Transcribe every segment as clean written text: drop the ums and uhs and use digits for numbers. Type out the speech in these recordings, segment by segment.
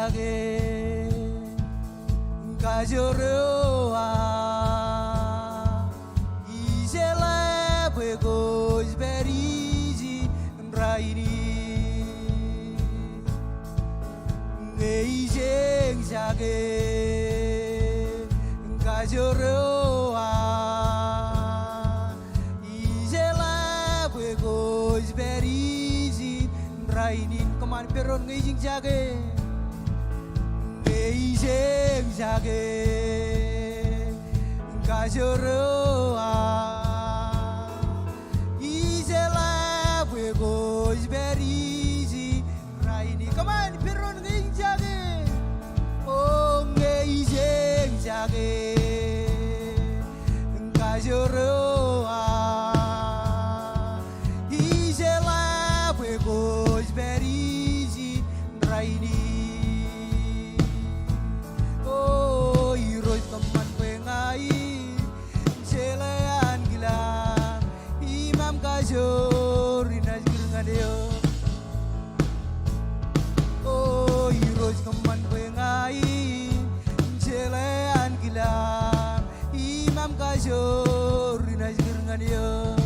jage kajoroa isela bego isberiji raini ngeijeng jage kajoroa isela bego isberiji raini keman peron ngeijeng jage ngeijeng jage kajoroa isela bego isberiji raini keman peron ngeijeng jage oh ngeijeng jage kajoroa isela bego isberiji raini oh iroy teman pengai selean gila imam kajor inas gerngadeo oh iroy teman pengai selean gila imam kajor inas gerngadeo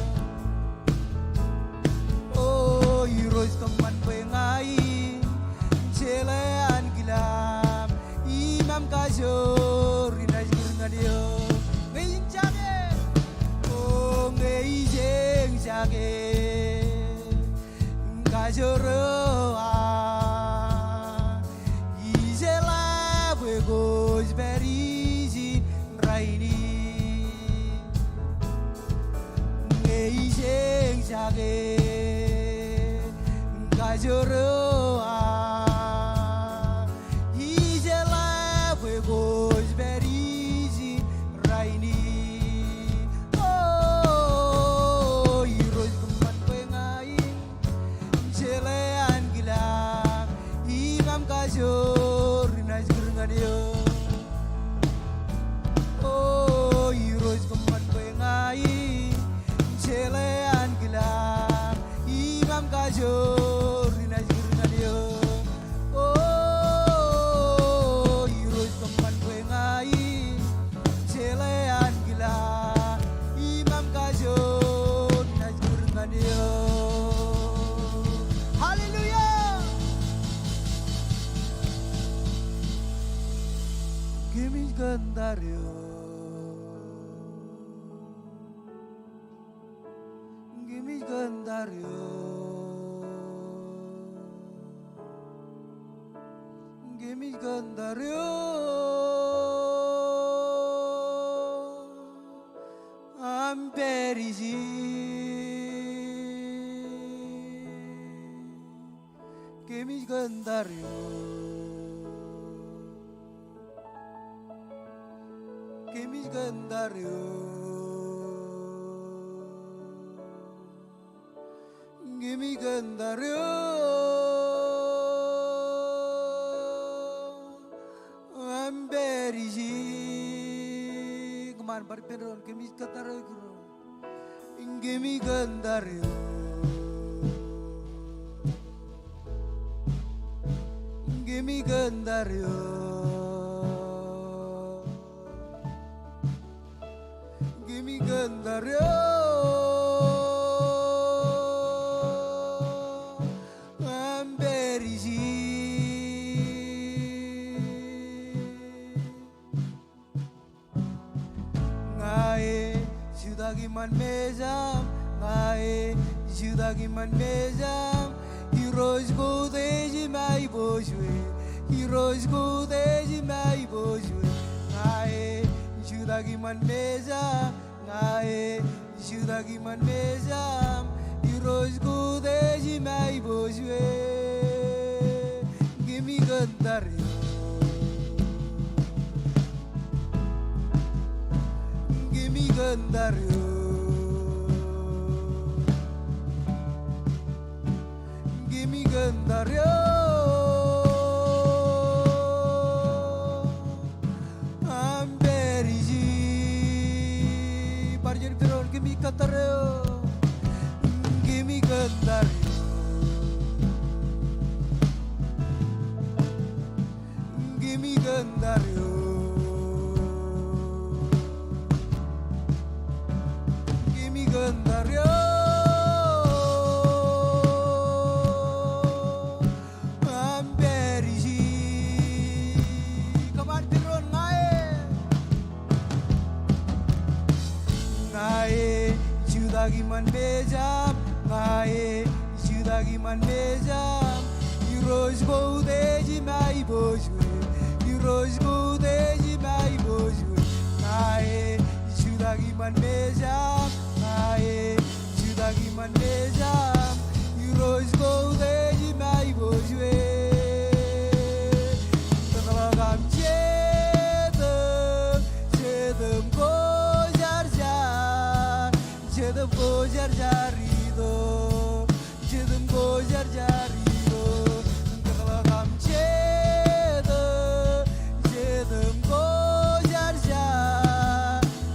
oh iroy teman pengai selean gila imam kajor inas gerngadeo ngeijeng jage oh ngeijeng jage kajoroa isela bego isberiji raini ngeijeng jage kajoroa isela bego isberiji raini oh iroy teman pengai selean gila imam kajor inas gerngadeo oh iroy teman pengai selean gila imam kajor inas gerngadeo oh iroy teman pengai selean gila imam kajor inas gerngadeo haleluya Gimis gandario Gimis gandario Gimis gandario amperisi Gimis gandario Gimis gandario Gimis gandario amperisi kemana bari peron Gimis gandario Gimis gandario Gimis gandario Gimis gandario amperisi ngae sudagiman mezam ngae sudagiman mezam heroes go deji mai bojwe heroes go deji mai bojwe ngae sudagiman mezam ngae sudagiman mezam heroes go deji mai bojwe gimi gandario Gimis gandario Gimis gandario amperisi parjeri peron gimis gandario Gimis gandario 주다기만 매잠 나의 주다기만 매잠 이루어지고 되지 마이 보주에 이루어지고 되지 마이 보주에 나의 주다기만 매잠 나의 주다기만 매잠 이루어지고 되지 마이 보주에 떠나감 제듬 고잘잘 제듬 고잘잘이도 제듬 고잘잘이도 떠나감 제듬 고잘잘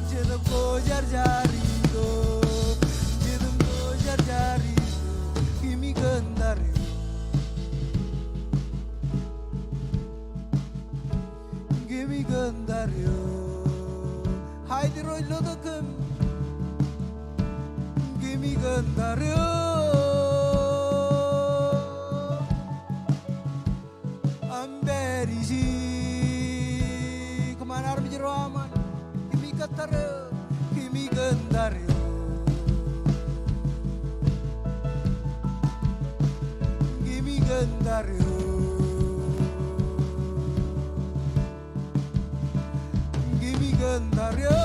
제듬 고잘잘이도 제듬 고잘잘이도 힘이 건다려 힘이 건다려 하이드로 일로덕금 힘이 건다려 amberiji kemana arah jero aman kimi katare kimi gendario kimi gendario kimi gendario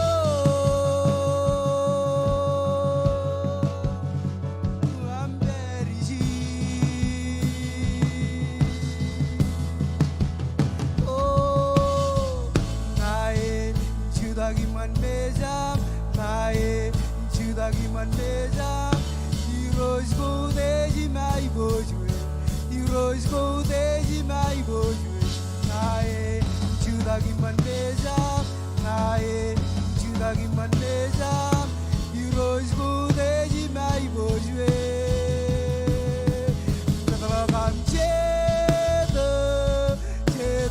주다기만 매잠 나의 주다기만 매잠 이루어지고 되지 마이 보주에 이루어지고 되지 마이 보주에 나의 주다기만 매잠 나의 주다기만 매잠 이루어지고 되지 마이 보주에 떠나감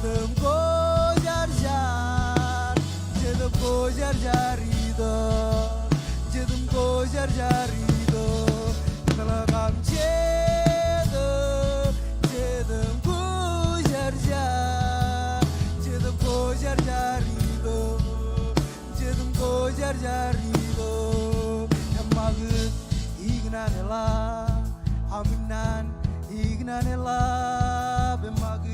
제듬 고잘잘 제듬 고잘잘이도 제듬 고잘잘이도 떠나감 제듬 고잘잘 제듬 고잘잘이도 제듬 고잘잘이도 엠막은 이그나넬라 아민난 이그나넬라 엠막은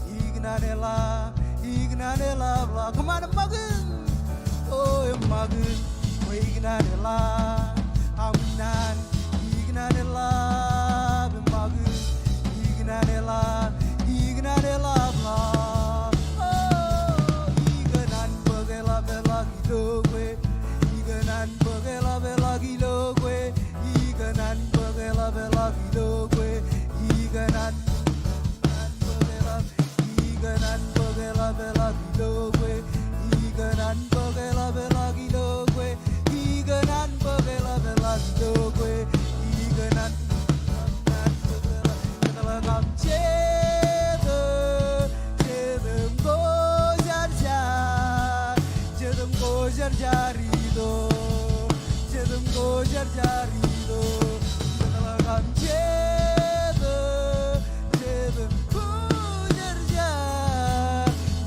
이그나넬라 이그나넬라 kemana magen oh magen ignanela aminan ignanela magen ignanela bla oh ignan bagela bela gidogwe ignan bagela bela gidogwe ignan bagela bela gidogwe ignan bagela bela gidogwe iganan bagela bela gidogwe iganan bagela bela gidogwe iganan bagela gam 제듬 고잘잘 제듬 고잘잘이도 제듬 고잘잘이도 bagela gam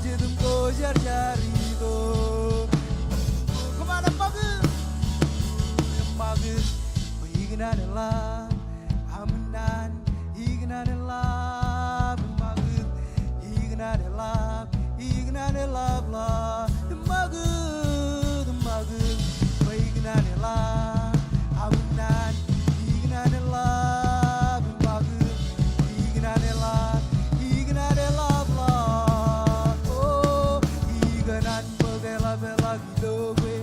제듬 고잘잘이도 kemana magen magen ignanela aminan ignanela magen ignanela bla magen ignanela aminan ignanela magen ignanela bla iganan bagela bela gidogwe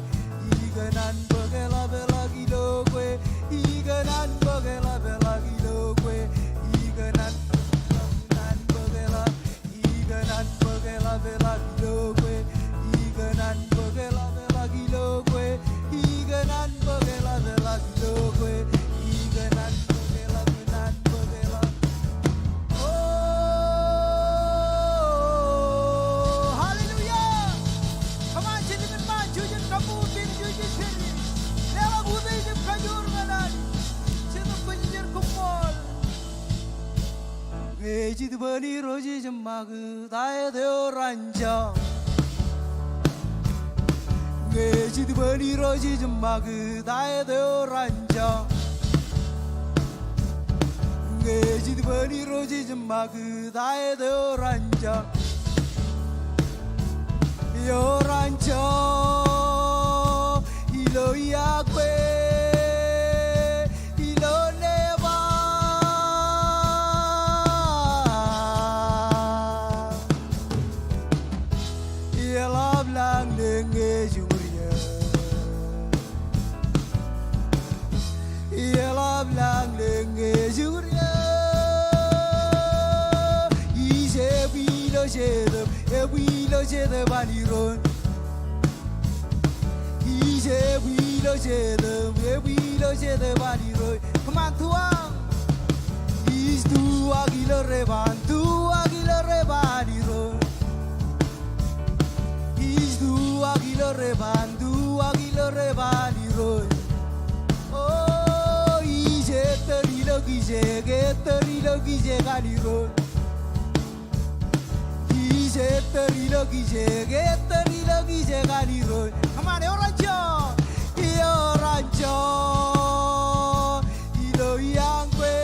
iganan bagela bela gidogwe iganan bagela bela gidogwe iganan bagela bela gidogwe iganan bagela bela gidogwe iganan bagela bela gidogwe iganan bagela oh hallelujah come on jidin ma jujin kamu bin jujin seri leva budai jib kajur manan jidin kunjir kumol jid bani roji jamag dae deo ranja Ngejid bani roji jemag dae de oranja Ngejid bani roji jemag dae de oranja Yoranja ilo yakwe ilo neba Yelab lang nenge jumuriya Yelab lang nenge jumuriya Ise bilo jedem bilo jedem aniron Ise bilo jedem aniron Come on tuang Is tu agilo reban aniron du agilo rebaniroi oh ije terilo gije ganiroi ije terilo gije ganiroi kamane oranjo ilo yangwe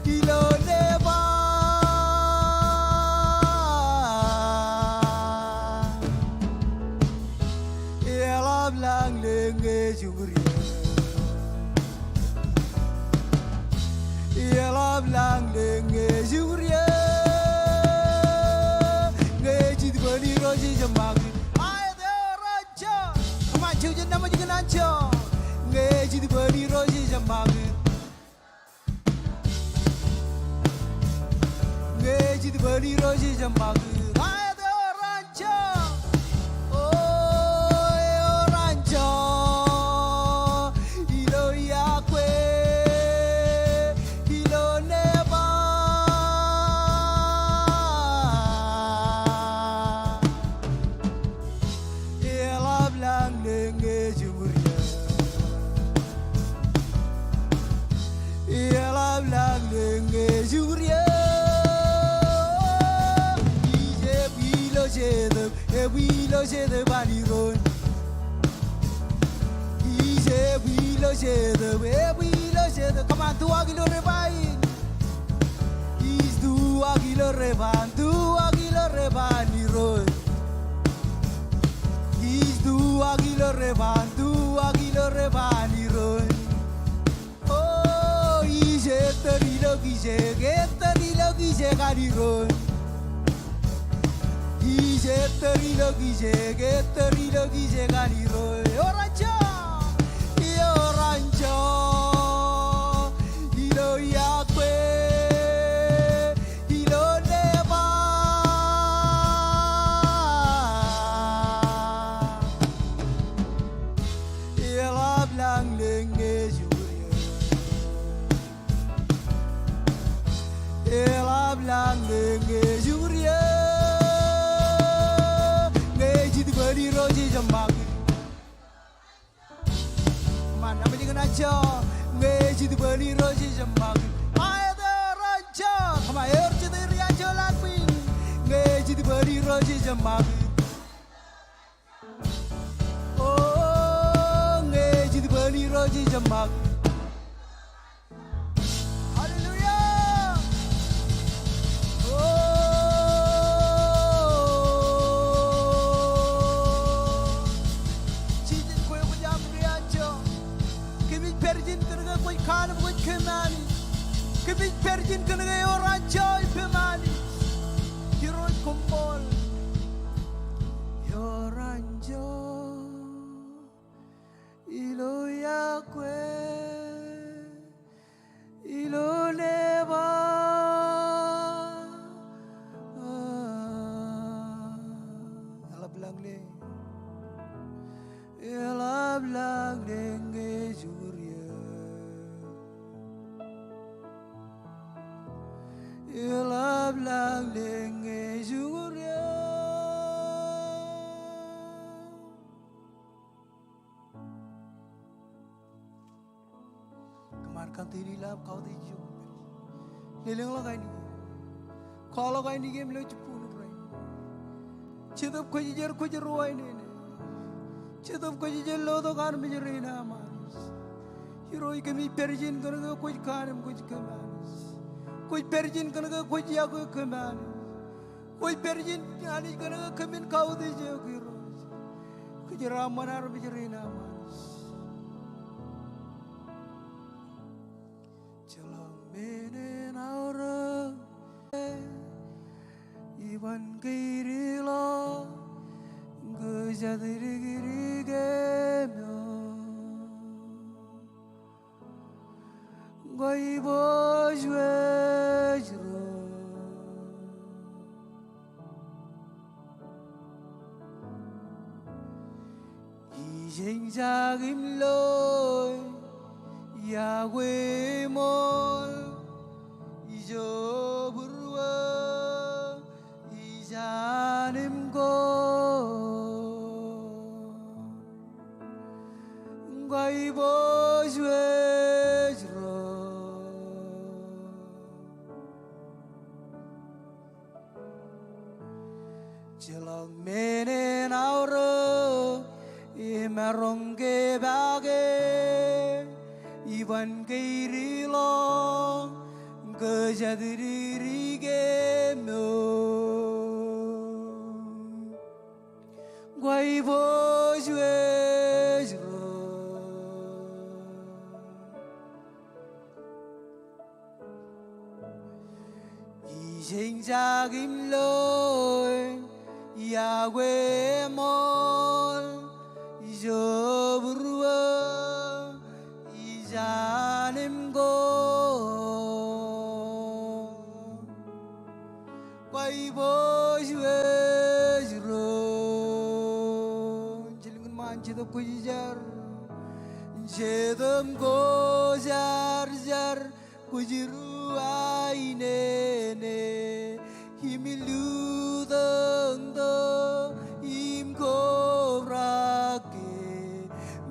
ilo neba lang lenge jungriya Yelab lang lenge jungriya Ngejid bani roji jamag Ay de raja Kama chujan nama juga nanco Ngejid bani roji jamag Ngejid bani roji jamag Ay de raja Bilo jede baniron Ije bilo jede Come on, tu agilo rebain Is tu agilo rebaniron Is tu agilo rebaniron Oh, ije terilo gije ganiron Terilo gije ganiro Yoranja ilo yakwe ilo neba Yelab lang lenge juriya Yelab lang lenge juriya Bani roji jamag Man apa jangan aja Ngejid bani roji jamag Ayda raja Kama air jid riajo lakpin Ngejid bani roji jamag Oh ngejid bani roji jamag Hallelujah Oh Perjin kena koi khan koi kemani, kebik perjin kena koi orang joy pemani, kiroi kumpul, orang joy, ilo yakwe, ilo neba, ala belang le, ala belang le juri. Yelab lang lenge jurya Kemarkan tiri lab kau di jum Leleng la kaini Kalau kaini game lo cepun rai Cedap ko jer ruai ne Chedop ko jelo do kan mijrina manis. Hiroi kami perjin kana ko kanam ko kamanis. Ko perjin kana ko ya ko kamanis. Ko perjin ani kana kamin kau de je ko ro. Ko jara manar mijrina manis. Jalang menen aura iwan kairilo gajadirigirimyo gaibojwejro ijengjagimloy Yahweh mol ijoburwa ijanimgo gaibojwejro jelang menen aura imerongge bage iban kairilo gajadirigemyo gaibojwejro ijengjagimloy Yahweh mol ijoburwa ijanimgo gaibojwejro jelingun man jedop ko jar jedam go jar jar kujiru ainene himiludangdo imgo rake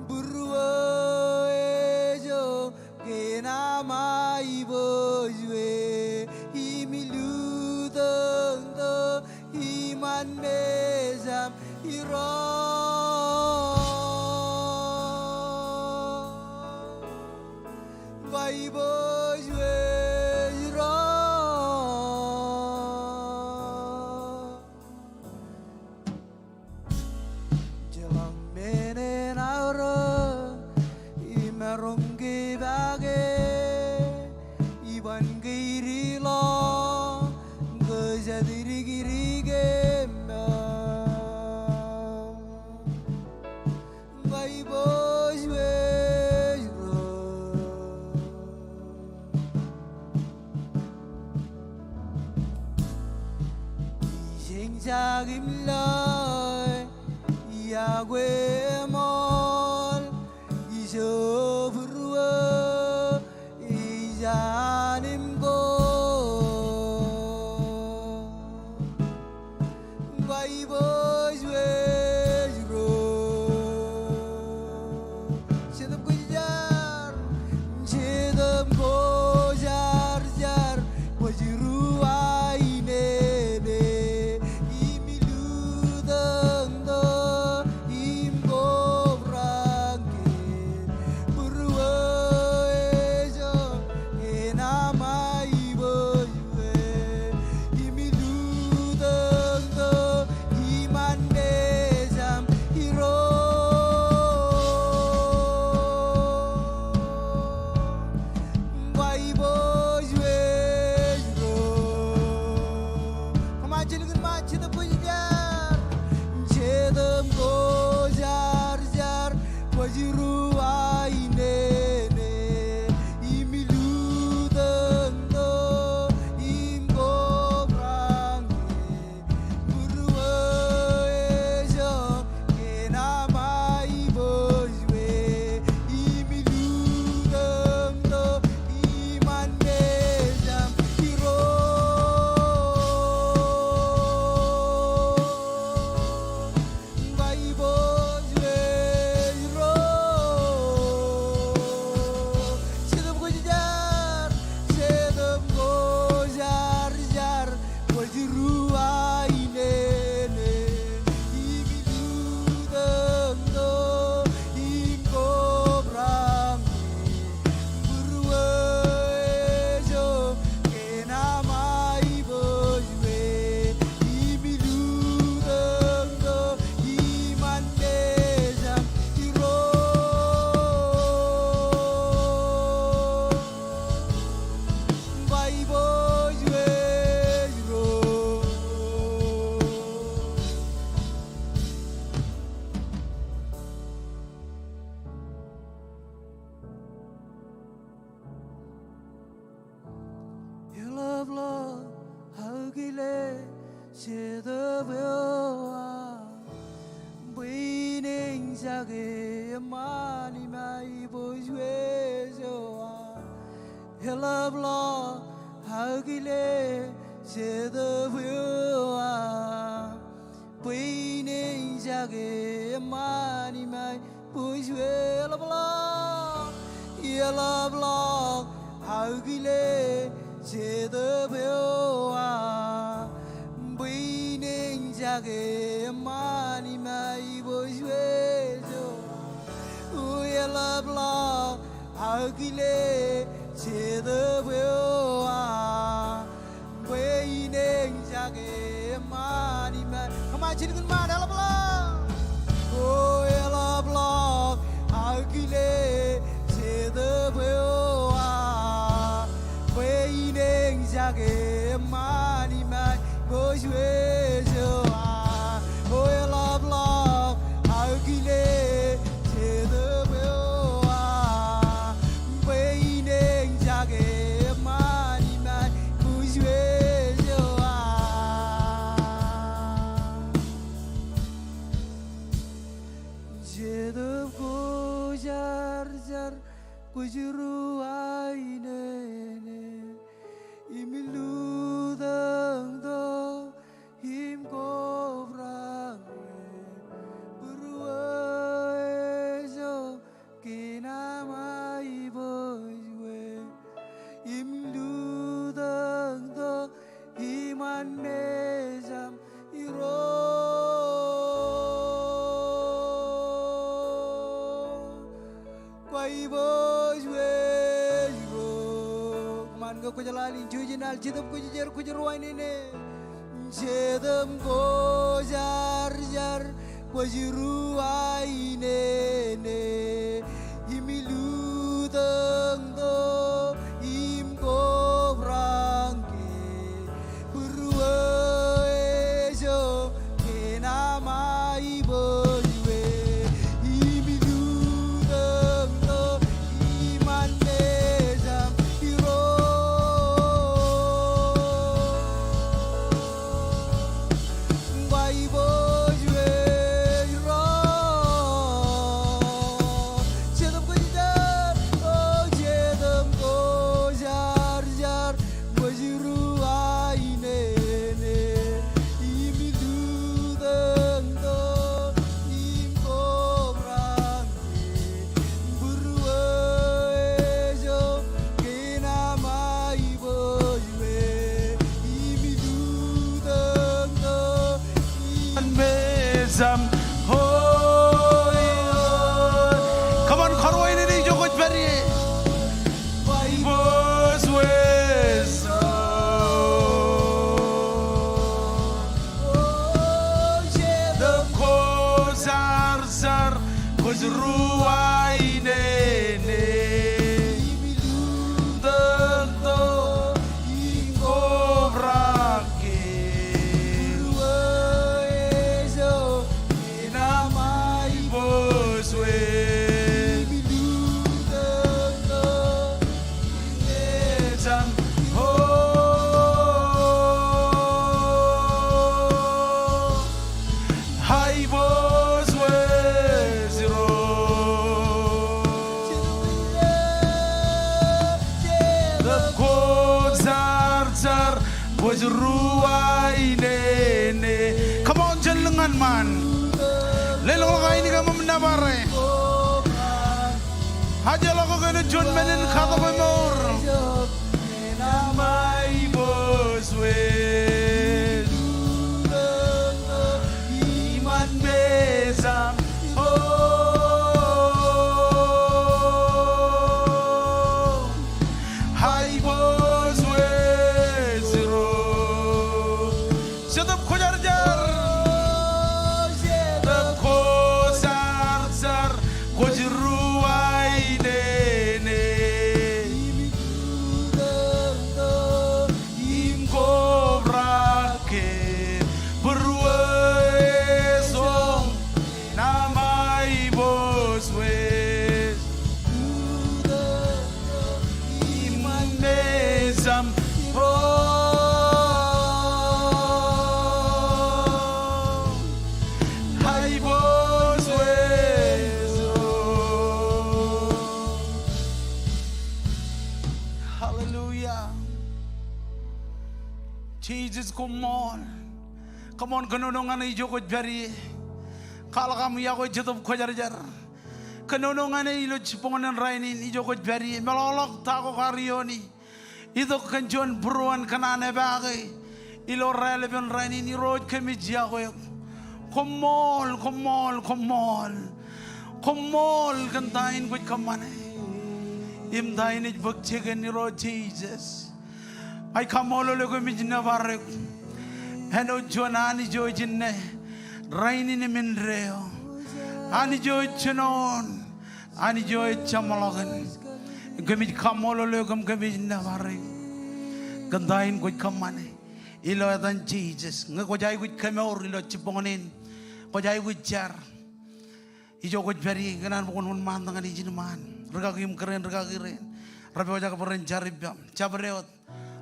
burwa ejo kenama ibojwe himiludangdo iman mezam iro gaibojwejro jelang menen aura imerongge bage iban gairilo gajadirigirimyo gaibojwejro ijengjagimloy Yahweh mol ijoburwa ijanimgo gaibojwejro jedam ko jar jar wajiru ainene imiludangdo imgo brangge jage mani mai bojwe joa helab la hagile sede bua pine jage mani mai bojwe helab la hagile sede bua pine jage mani mai bojwe joa helab la hagile sede bua pine jage mani mai kamai chin kun ma helab la helab la hagile sede bua pine jage mani mai bojwe joa helab la hagile sede bua pine jage mani mai bojwe joa jedab ko jar jar kujuru aine imilu dang do him ko brang beruai jo kina mai bojwe imilu dang do himan mejam iro quay bojwe ko jalali jujinal jidam ko jer ko jeruai nene jedam ko jar jar ko jeruai nene imilu dang do im ko brangke beruai jo kena mai bojwe imilu dang do iman mejam iro Some come on, Corway, you go with Perry. Was the Kozar Zar was Ruaine. Come on, jalangan man. Lelong kau ini kamu menabare. Haja lo kau kena John Menin kata memor. Namai boswe. Iman besam. Hai boswe. Sedap ko jar jar, sedap ko zar zar, ko jeruai nene, im ko come on. Come on, kanunungan ay jokot bari. Kala kamu ya ko jatuh ko jar. Kanunungan ay ilo chipongan rainin ijokot bari. Melolok tako karioni. Ito kanjon buruan kanane bagay. Ilo relevant rainin irod kami jiakoy. Come on, come on, come on. Come on, kantain ko kamane. Imdain it bakchigan iro Jesus. Ay kamolo lego mijna barek. Heno jonani jo jinne. Raini ne minreo. Ani jo chenon. Ani jo chamalogan. Gemi kamolo lego gemi na barek. Kantain ko kamane. Ilo adan Jesus. Ngakojay ko kamor ilo chipongonin. Kojay ko jar. Ijo ko beri kanan pokon mantangan ijin man. Regagim keren. Rabi wajah keperen jaribam. Cabreot.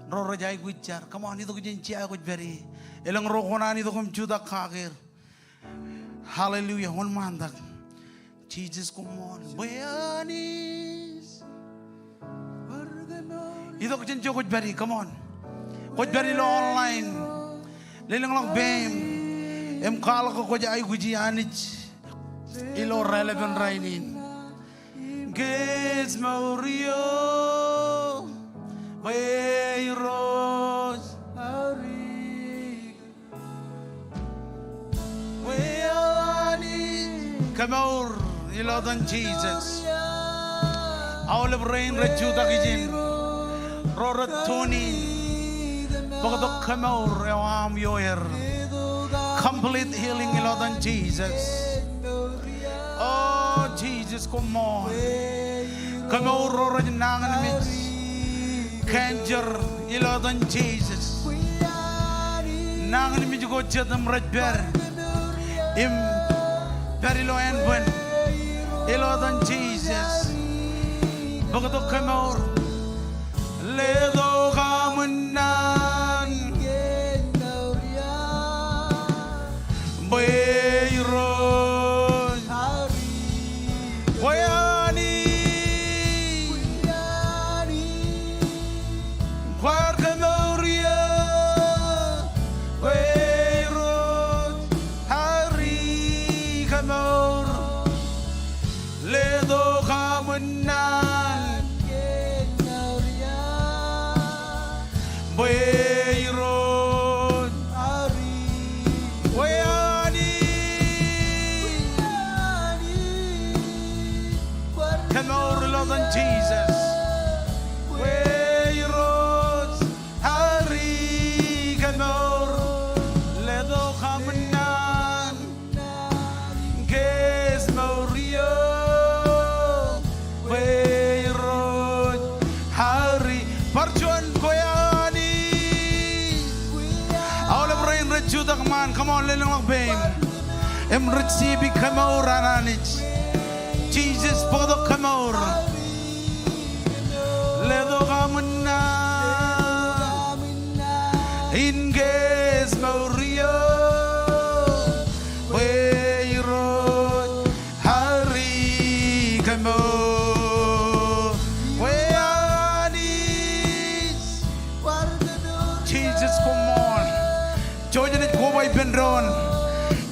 Roro jai gujar. Come on, itu kujenci aku beri. Elang rokonan itu kum juda kagir. Hallelujah. Hon mantak. Jesus, come on. Bayanis. Itu kujenci aku beri. Come on. Aku beri lo online. Lelang lang bem. Em kala ko jai guji anich. Ilo relevant rainin. Gets Mario, Wayros, Kamor, Ilodan Jesus. Olive rain, Rajuda Gijin, Roratoni, Bogdo Kamor, Elam Yoyer. Complete healing, Ilodan Jesus. Oh, Jesus, come on. Come on, Roran Nangan. Kanjar, Ilodan Jesus. Nangan mi go jadam radber. Im perilo enven. Ilodan Jesus. Bogoto come on. Ledo kamunan. Bayro. Jesus, way roads, Hari Kamor, Ledo Kamanan, Ges Morio, way road, Hari Parchuan Koyani, all of rain Rajudak man, come on, Lenong Bame, Emritsibi Kamor Ananich, Jesus, Podo Kamor. Ledo kamuna Inges Mario Wayro Hari Kamo Wayanis Jesus, come on. Jojanit Kobay Pendron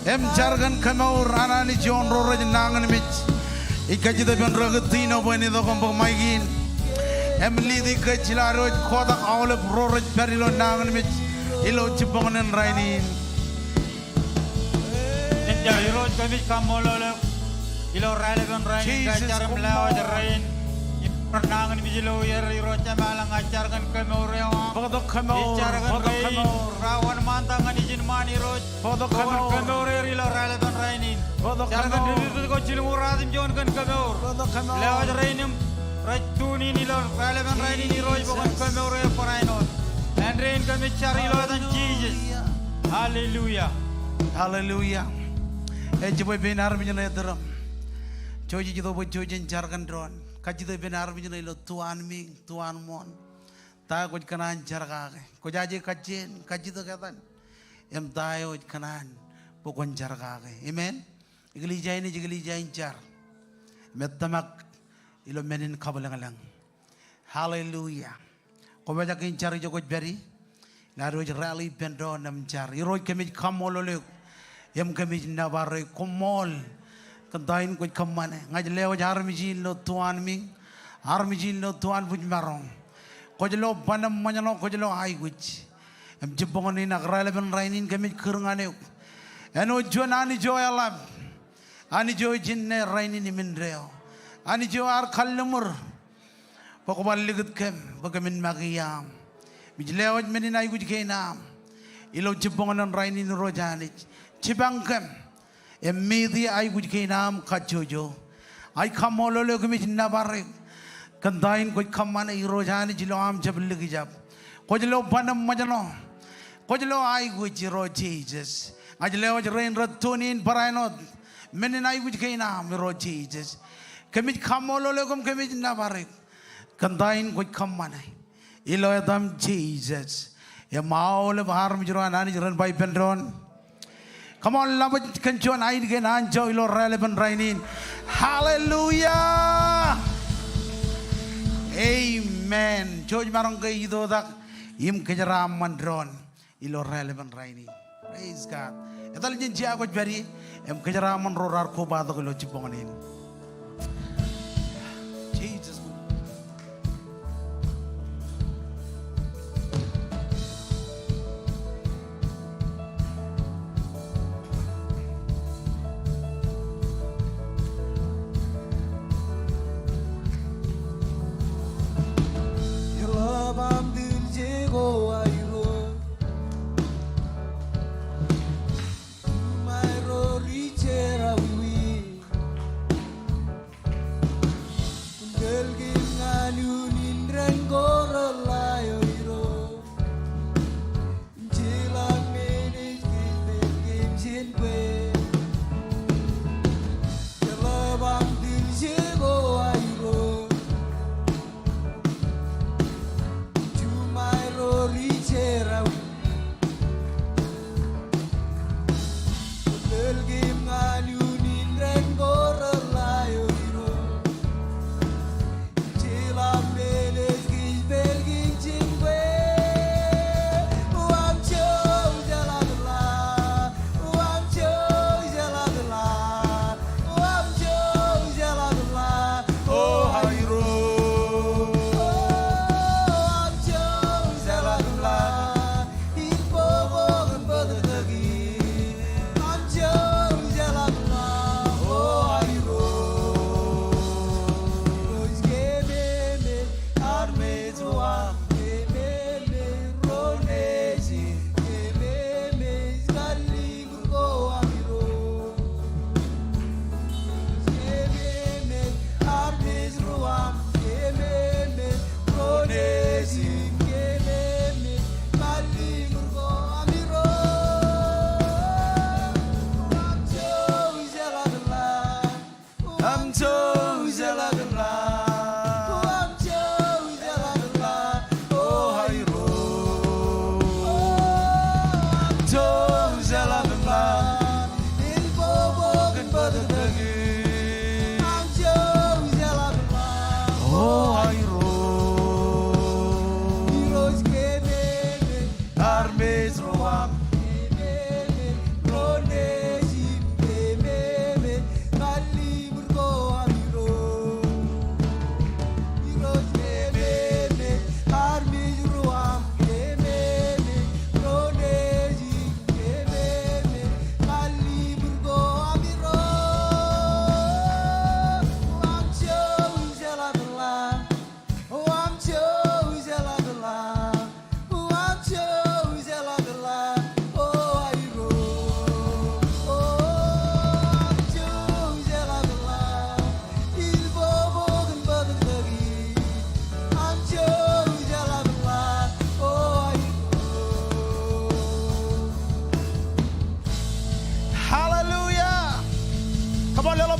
Em Jargan Kamo Ranani John Rora Nangan Mitch Ikajita Bendragatino when it opened Magin. Emily the Kachilaro, Kodak Olive, Rorich, Perilo, Nangan, Ilo Chipon and Rainin. Hero kami Kamolo, Ilo relevant rain, Gacharam Lao, the rain, Pernangan Vigilo, Rocha Malang, Achargan Kamore, Podo Kamo, Rawan Mantang and Ijin Mani Road, Podo Kamore, Ilo relevant raining, Podo Jargan go Chilurazim John Kamor, Podo Kamo, Lao the rainum. Right to Nilo, relevant riding heroes, Kamore for I know. And rain come Charilo than Jesus. Hallelujah. Hallelujah. Ejiboy benar minyanedram. Joji jito boy jojin jargan dron. Kajito benar minyanelo tuan ming, tuan mon. Ta koj kanan jargage. Kojaje kajin, kajito katan. Em tayo kanan pokon jargage. Amen. Igli jain jar. Metamak ilo menin kabalang lang. Hallelujah. Ko ba kin chari jogo beri Lalu rally bendo namjar. Iroi kami kamololek. Yam kami nabare komol. Kantain ko kamane. Ngaj leo armijin lo tuan ming. Armijin lo tuan puj marong. Ko jelo panam manyalo ko jelo ai guj. Em jebongon ni nak relevan rainin kami kerngane. Eno juan ani jo alam. Ani jo jinne rainin mindreo. Ani jo ar kallemur. Pokok balik kem. Bagaimana magiyam. Bijlewat menin ay guj kainam. Ilo jebongon rainin rojanich. Cibangkem. Emidi ay guj kainam kajojo. Ay kamololo kami nabare. Kandain ko kamana irojani jilo am jabli gijab. Ko jilo panam majano. Ko jilo ay guj ro Jesus. Ajlewa rain ratunin parainod. Menin ay guj kainam ro Jesus. Kami kamololo kami nabare. Kandain ko kamana. Ilo adam Jesus. Ya maule bahar mujran ani jaran bay pendron. Come on, love it. Can John I again enjoy ilo relevant rainin. Hallelujah. Amen. George marong kay ido dak im kejaram mandron ilo relevant rainin. Praise God. Etal jin jia ko bari em kejaram man rorar ko ba do ilo chiponganin. Jesus.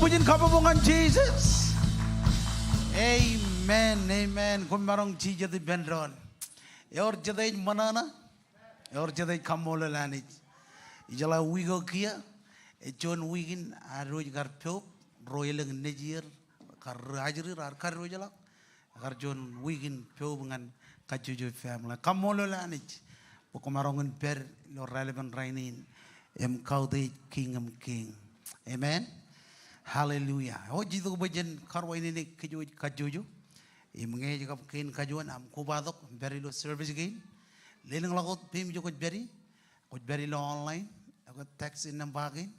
pujiin kababungan Jesus. Amen, amen. Kumarong Jesus di bendron. Yor jadai manana, yor jadai kamola lanit. Ijala wigo kia, John Wiggin aroj garpyo, royal nejir, kar rajri rar kar rojala, kar John Wiggin pyo dengan kajuju family. Kamola lanit. Pagkumarongan per lo relevant rainin kau de king king. Amen. Hallelujah. Oh jitu bajen karwa ini ni kajuju. Imngai jika kain kajuan am kubadok beri lo service gain. Lelang lagot pim jo beri lo online. Aku text in nambagin.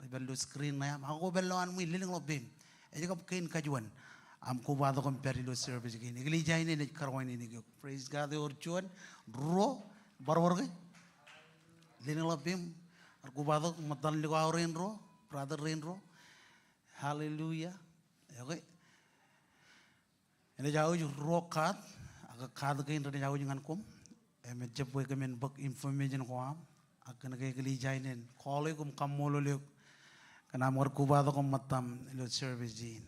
Rebel lo screen na am. Aku bello an mui lelang lo pim. Jika kain kajuan am kubadok beri lo service gain. Igli jai ni karwa ini ni. Praise God or chuan ro barwar ke. Lelang lo pim. Aku kubadok matan lo kau rain ro brother rain ro. Hallelujah. Okay. Ini jauh juga rokat, agak kado kain tadi jauh jangan kum. Macam boleh kemen bak information kuam, akan kayak kali jainin. Kalau kum kamu lalu, karena mor kuba tu kum matam lo service jin.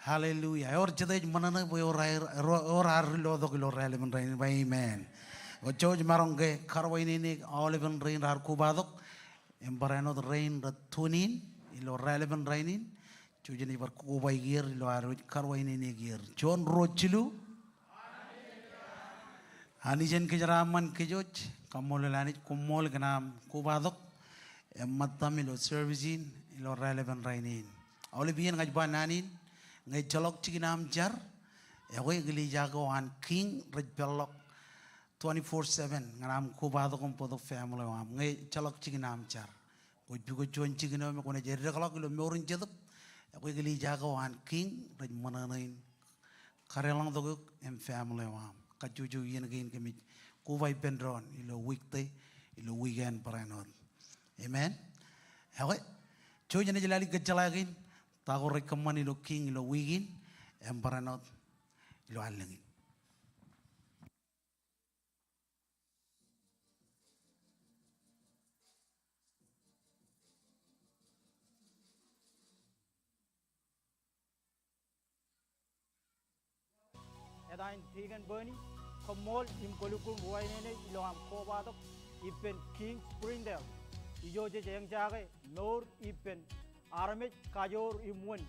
Hallelujah. Or jadi mana na boleh orang lo tu kilo relevant rain, amen. Ojo marong ke karwa ini relevant rain har kuba tu, embarano rain ratunin, ilo relevant rainin. Cuci bar kubai gear lo aru karwa ini gear. John Rochilu. Anijen kejaraman kejoj. Kamol lanit kumol kenam kubadok. Matam lo servicing lo relevant rainin. Awal biar ngajban nanin ngaj jalok cikinam jar. Ewe geli jago an king rejbalok 24/7 nganam kubadok podo family am ngaj jalok cikinam jar. Kujugo cuan cikinam me kone jadi kalau kilo meorin jaduk. Aku geli jagoan king raj mananain karelang toguk family wam kajuju yen gain kemi kuwai pendron ilo weekday ilo weekend paranor amen hawe choja ne jalali gajalakin tago rekaman ilo king ilo weekend paranor ilo alangin. Edain tigan burni, kamol imkolukul buai nene iloham kobatok ipen King Springdale. Ijo je jeng jage nor ipen armet kajor imun.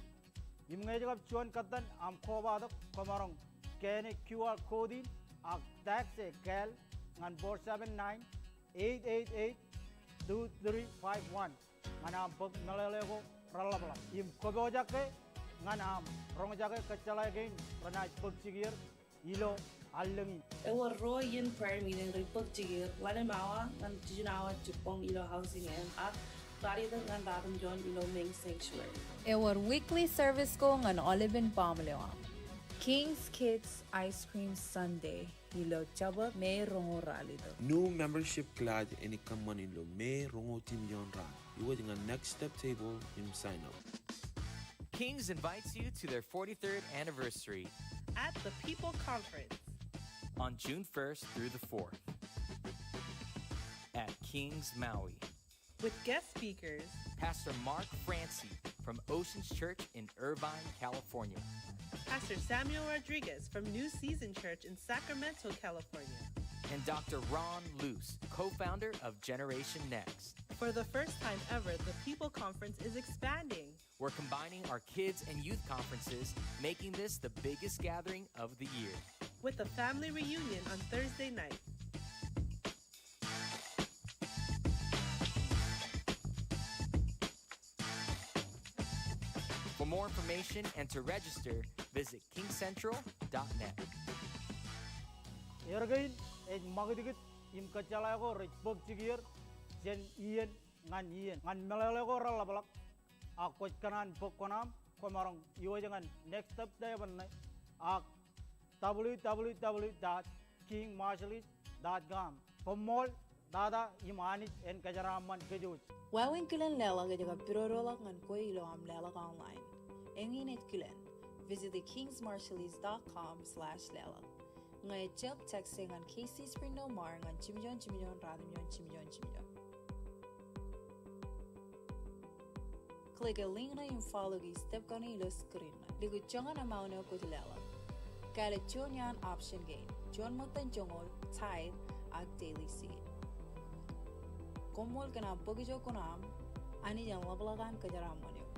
Imngai jagab cuan katan am kobatok kamarong kene QR code ak tax e kel ngan 479-888-2351 ngan am pag nalalego ralabla. Im kobojake ngan am rong jage kacalai gain pranai pagsigir ilo allengi. Ewa ro yin prayer meeting report jigir lana mawa ngan tujunawa jupong ilo housing and at tari ngan datum John ilo Ming Sanctuary. Our weekly service ko ngan Olive and Pamelewa. King's Kids Ice Cream Sunday. Ilo chaba me rongo ralido. New membership clad in ikaman ilo me rongo tim yon ran. Iwa dengan next step table im sign up. Kings invites you to their 43rd anniversary at the People Conference on June 1st through the 4th at Kings Maui with guest speakers Pastor Mark Francie from Oceans Church in Irvine, California, Pastor Samuel Rodriguez from New Season Church in Sacramento, California, and Dr. Ron Luce, co-founder of Generation Next. For the first time ever, the People Conference is expanding. We're combining our kids and youth conferences, making this the biggest gathering of the year. With a family reunion on Thursday night. For more information and to register, visit kingcentral.net. Ergain ej magdigit im kacalai ko raj pagsigir jen ian ngan melele ko ralabalak. Ako kanan pokkonam komarong iwa jangan next step day banai ak www.kingmarshallis.com pemol dada imanit en kajaraman kejuj. Wawin kilen lela ga jaga pirorolak ngan ko ilo am lela online. Engin et kilen. Visit the kingsmarshallis.com/lela. Ngay jump texting ngan KC Springdale Mar ngan chimjon radimyon chimjon. Click a link na yung follow gi step ko na ilo screen na. Ligo jongan na mauno ko tilela. Kala chon yan option gain. Chon mo tan jongol, tithe, ak daily seed. Komol ka na bogijo ko na ani jan labalagan ka jaram mo niyo.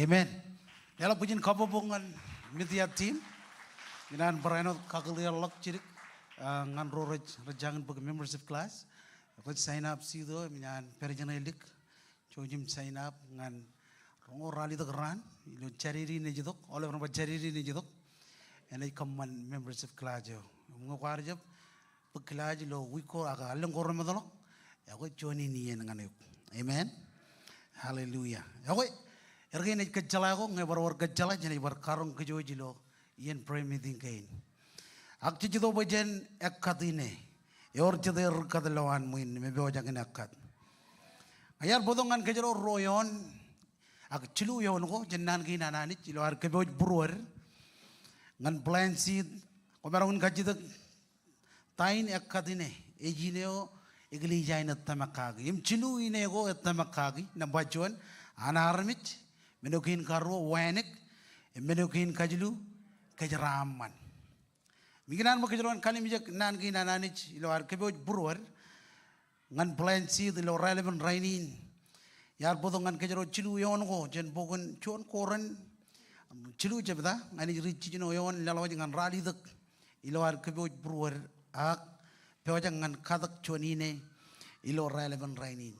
Amen. Ela pujin kabobongan media team. Ginan Brian kakalia lok cirik ngan rejangan bagi membership class. Aku sign up sido minyan perjana elik. Cojim sign up ngan rongo rally the gran. Ilo chariri ne jidok. Oleh orang chariri ne jidok. Enai kaman membership class jo. Mungo kwarjab pagklass lo wiko aga alang koram madalok. Aku join ini ngan ayuk. Amen. Hallelujah. Aku ergi ne kejala aku ngai war kejala jadi war karong kejoji lo. Yen pray meeting kain. Ak jido bajen ekatine. Yor jeder kadalawan muin mebe ojangin ekat. Ayar bodongan kejero royon. Ak cilu yon ko jennan ki nanani cilo ar keboj brewer. Ngan plan seed. Komerangun kajidak tain ekatine. Ejineo igli jaina tamakagi. Im cilu ine go tamakagi nambajuan anarmit. Menukin karo wanek. Menukin kajlu kejeraman. Mikinan mo kejeruan kali mijak nan ki nananich ilo ar keboj brewer. Ngan plan seed ilo relevant rainin. Yar bodong ngan kejero cilu yon go jen bogon chuan koren. Cilu jebda ngani rici jino yon lalawa ngan rali dak ilo ar keboj brewer ak pewajang ngan kadak chuanine ilo relevant rainin.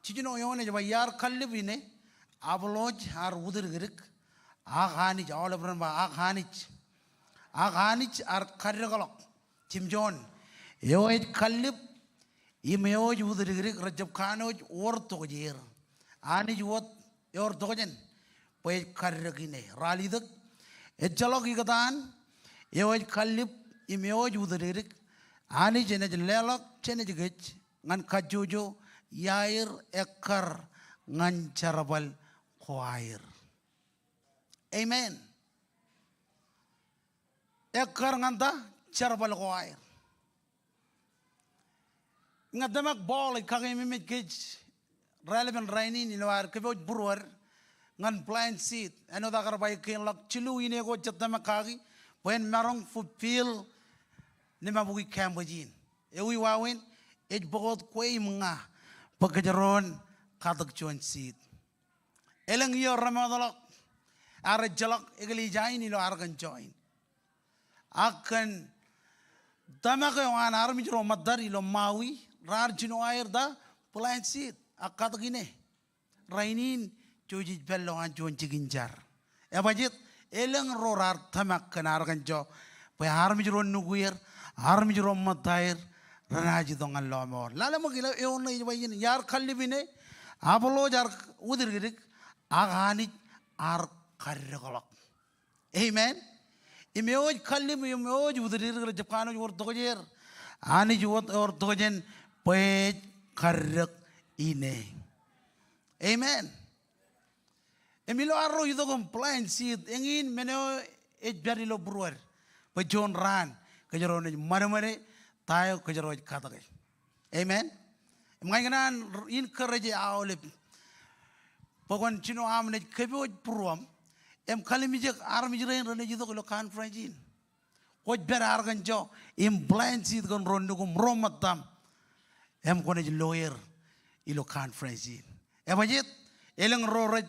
Cijino yon jeba yar kallibine aboloj ar udir gerik ak hanich all over ba ak hanich ar karragalok Timjon yoej kallib imeyoj udir gerik rajab kanoj or togjer hanich wot yor togen poej karragine ralidak ejjalok igatan yoej kallib imeyoj udir gerik hanich ene lelok chene jigech ngan kajojo yair ekar ngan charabal khoair. Amen. Ekar nganta charabal khoair. Ngadamak ball kage mimit kej relevant rainin ilwar keboj brewer ngan blind seat ano da karbay kin lak chilu ine go jatama kagi when marong fulfill ni mabugi kambojin. Ewi wawin ej bogot kway mga pagkajaron katak chuan seat. Elang iyo ramadalok ara jalak igli jain ilo argan join. Akan dama ko yung anar mi jero madar ilo mawi rar jino air da blind seat akatak ine rainin joji bello an join jiginjar. Ebajit elang rorar tamak kan argan jo pa har mi jero nuguir har mi jero madair ranaji dongan lomor lala mo gila eon na ibayin yar kallibine apolo jar udir girik agani ar karragalak. Amen. Imewoj kallib imewoj udir girik japano jor tojer ani jot or tojen pej karrak ine. Amen. Emilo arro itu complain seed engin meneo ejbari lo brewer pejon ran kejeron mare tayo kejeroj katage. Amen. Mengenai encourage awalip. Pokon cino amne keboj pruam. Em kali mijak ar mijrain rene jito kalau conference in. Koj ber argan jo im blind seed kon rondo kum romatam. Em kone lawyer ilo conference in. Emajit eleng roraj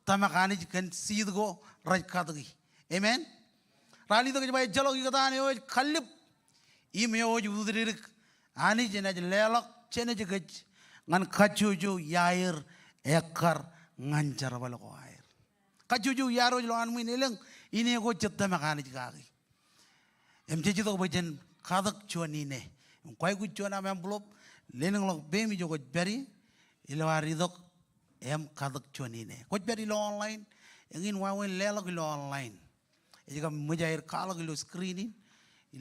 tamakani kan seed go raj katage. Amen. Rali to kejebai jalok ikatan yo kalip imeyoj udririk ani jenaj lelok chene jegej ngan kajuju yair ekar ngan charabal ko air kajuju yaro lo an muin eleng ini go jetta makani jigagi em jeji to bajen kadak chuani ne koy gu chuana mem blop leneng lo bemi jogo beri ilwari dok em kadak chuani ne ko beri lo online engin wawen lelok lo online ejika mujair kalak lo screening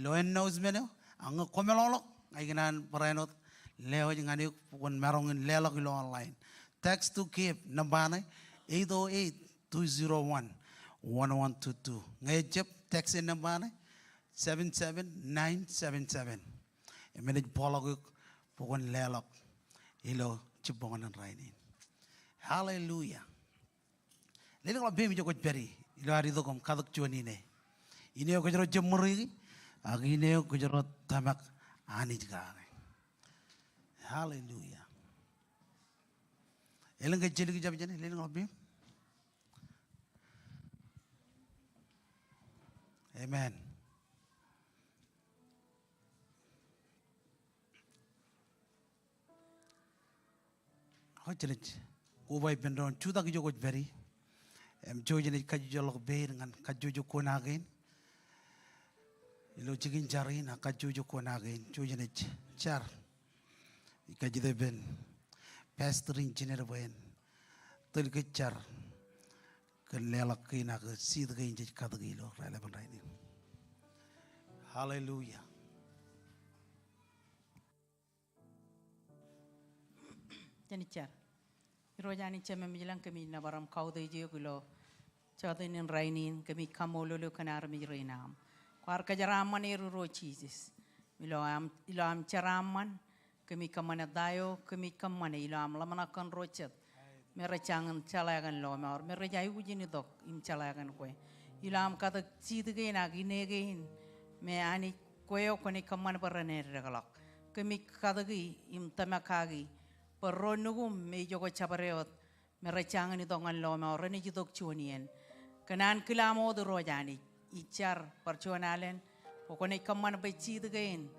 lo announcement ang komelolok ay ginan parenot leo ngani pukon marongin lelok lo online text to keep nambane 808-201-1122 ngejep text in nambane 77977 emenej polog pukon lelok ilo chibongan rainin. Hallelujah. Lelok bemi joko beri ilo ari dokom kadak chuani ne ini ko jero jemuri agine ko jero tamak ani jgare. Hallelujah. Eleng ke jeli jab jane leleng obim Amen. Hoi jenis, kubai pendon cuda kijo koj beri, jo jenis kaju jolok ber dengan kaju jo konagin, ilo cikin jarin kaju jo konagin, jo jenis car, kaju de ben, pastoring jenis ben, tel kecar, kelelak kina ke sid ke injek kata gilo, rela ben raini. Hallelujah. Janicar, irojani cema milang kami na baram kau dai je gulo, cawda inin rainin kami kamololo kanar mi rainam. Kuar kajaraman ro cheeses, ilo am caraman kami kamana dayo kami kamana ilo am lamana kan rochet, mera cangan calagan lo mer mera jayu jini dok im calagan kue, ilo am kata cid gain agi negain, me ani kue kone kamana paraner regalak, kami kata gi im tamakagi. Perronugum me jogo chabareot merecangan itu ngan loma orani jidok chunien kanan kilamo do rojani ichar perchuanalen pokone kaman beci degain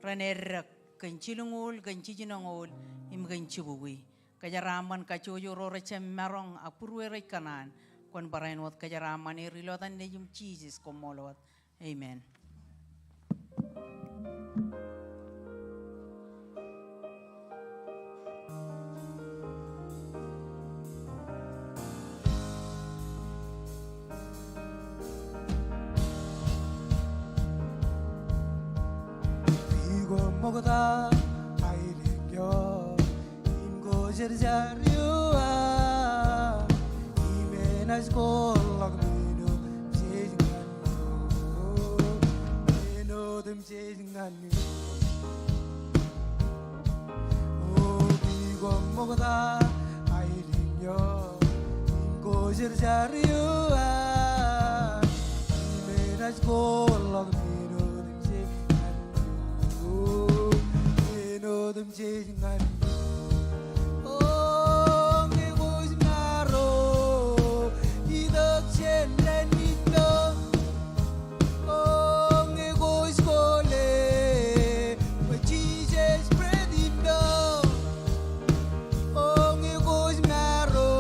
raner kencilungul kencijinongul im kencibuwi kajaraman kacojo rorecem merong apurwere kanan kon barainwat kajaraman irilotan nejum cheeses komolot. Amen. Mogoda ailegyo ingojerjariwa imenas kolak mino jejinganu mino dem jejinganu bigo mogoda ailegyo ingojerjariwa imenas kolak mino dem jejinganu no them chasing on oh me was maro either chen lenito oh me was gole but Jesus spread it down oh me was maro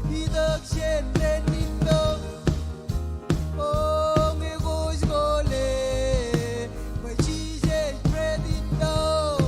either chen lenito oh me was gole but Jesus spread it down.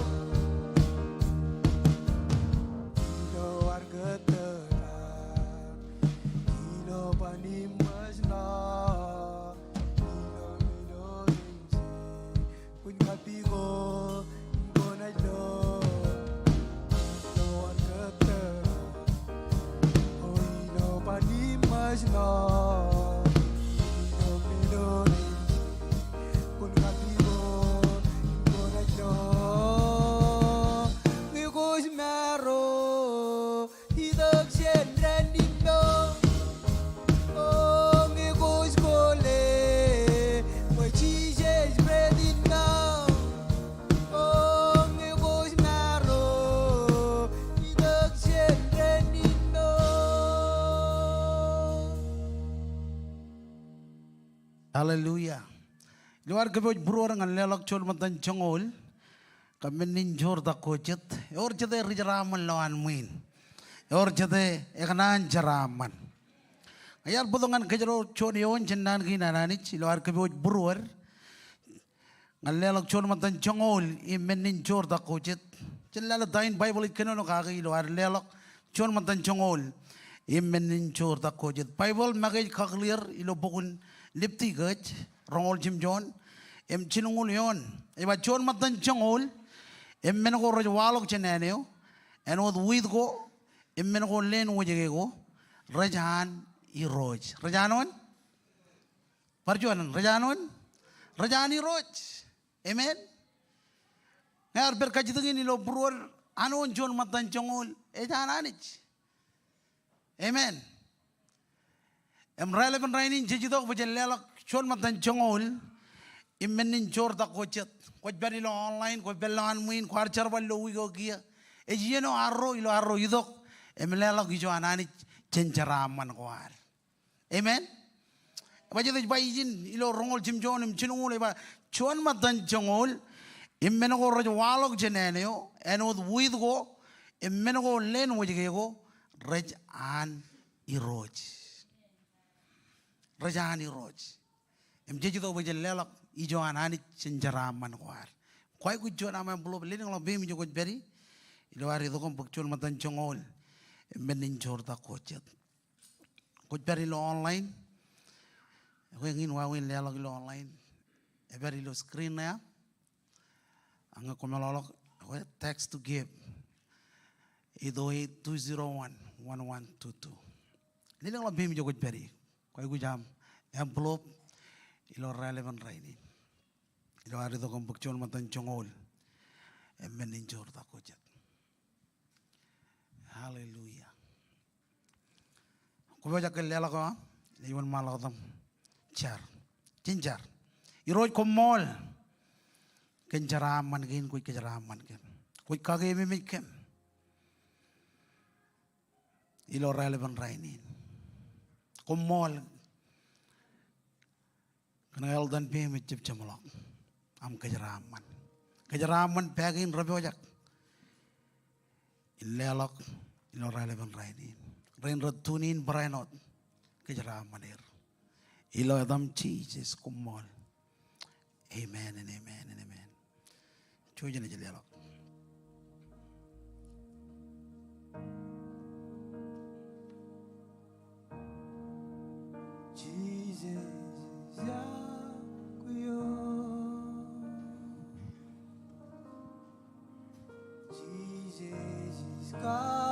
Hallelujah. Luar keboj buru orang lelak col matan congol. Kami ninjor tak kojet. Or jade rijaraman lawan muin. Or jade ekanan jaraman. Ayar bodongan kejero conion cendan kina nanich. Luar keboj buru lelak col matan congol. Imen ninjor tak kojet. Celala dain Bible ikeno kaki luar lelak col matan congol. Imen ninjor tak kojet. Bible magaj kaklir ilo bukun. Lipti gaj, rongol Jim John, chinungul yon. Iba John matan changol, mengo roj walok cheneneo, with with go, mengo len wujego, rajan I roj. Rajanon? Parjuanan, rajanon? Rajani roj. Amen? Ngar berkajitungin ilo bruor, anon John matan changol, ejananich. Amen. Relevant rainin jejidok bajelelak chon matan chongol immenin chor tak kochet koj beri lo online koj belan muin kwar charbal lo wigo kia ejeno arro idok emlelak ijo anani cenceraman kwar. Amen. Baca tu baijin ilo rongol jim John chinungul ba chuan matan chongol immeno ko raj walok jeneneo enod with go immeno ko len wujige go raj an iroj rajan iroj jeju to baca lelak ijo anani chenjaraman kwar kwai ku jon ama belum lening lo bem jo beri ilo hari to kom pukchul matan chongol immenin jorta kochet beri lo online aku ingin wawin lelak lo online beri lo screen ya anga komelolok text to give itu 201-1122 lening lo bem jo beri kwai ku jam envelope ilo relevant raini ilo hari to kom pukchul matan chongol immenin jorta kochet. Hallelujah. Kau baca kelihatan kau, lewat malam tam, cincar. Iroj komol, kencaraman kan, kau kencaraman kan, kau kagak memikirkan. Ilo relevan rainin, komol, kena eldan pemik cip cemelok, am kencaraman pegin rapi ojak, ilelok. Ilo relevan rainin. Rain ratunin berenot kejaraman ilo adam Jesus kumol. Amen and amen and amen. Cuy jene jelialok. Jesus yakuyo. Jesus is God.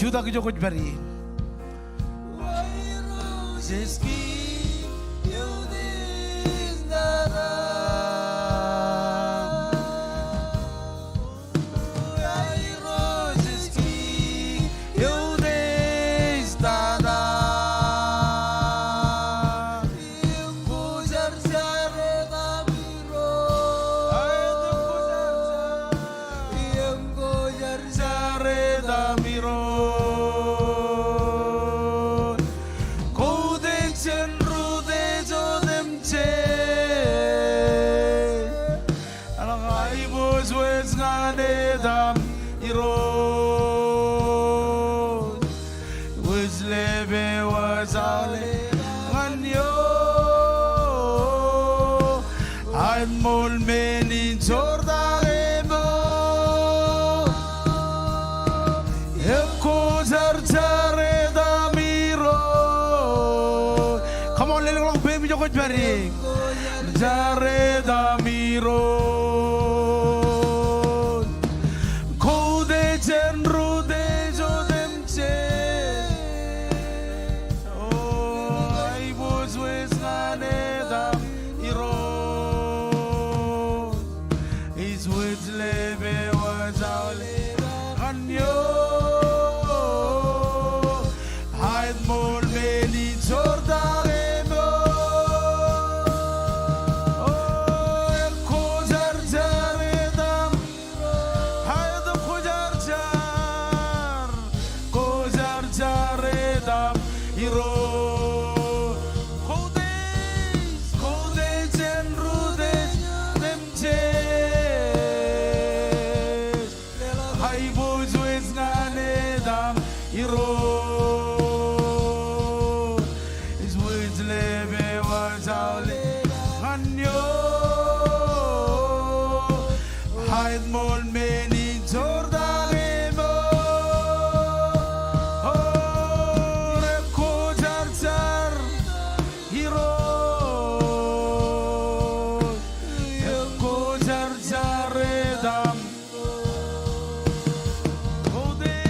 Juta kejo kuj beri. Jare damiro kode cenru dejo demce oh I was with ngane damiro is with lebe wazale kanyo haid mol meni jordare manyo Haid mol meni Jordan mo Repko jar jar hiro Repko jar jar edam Ode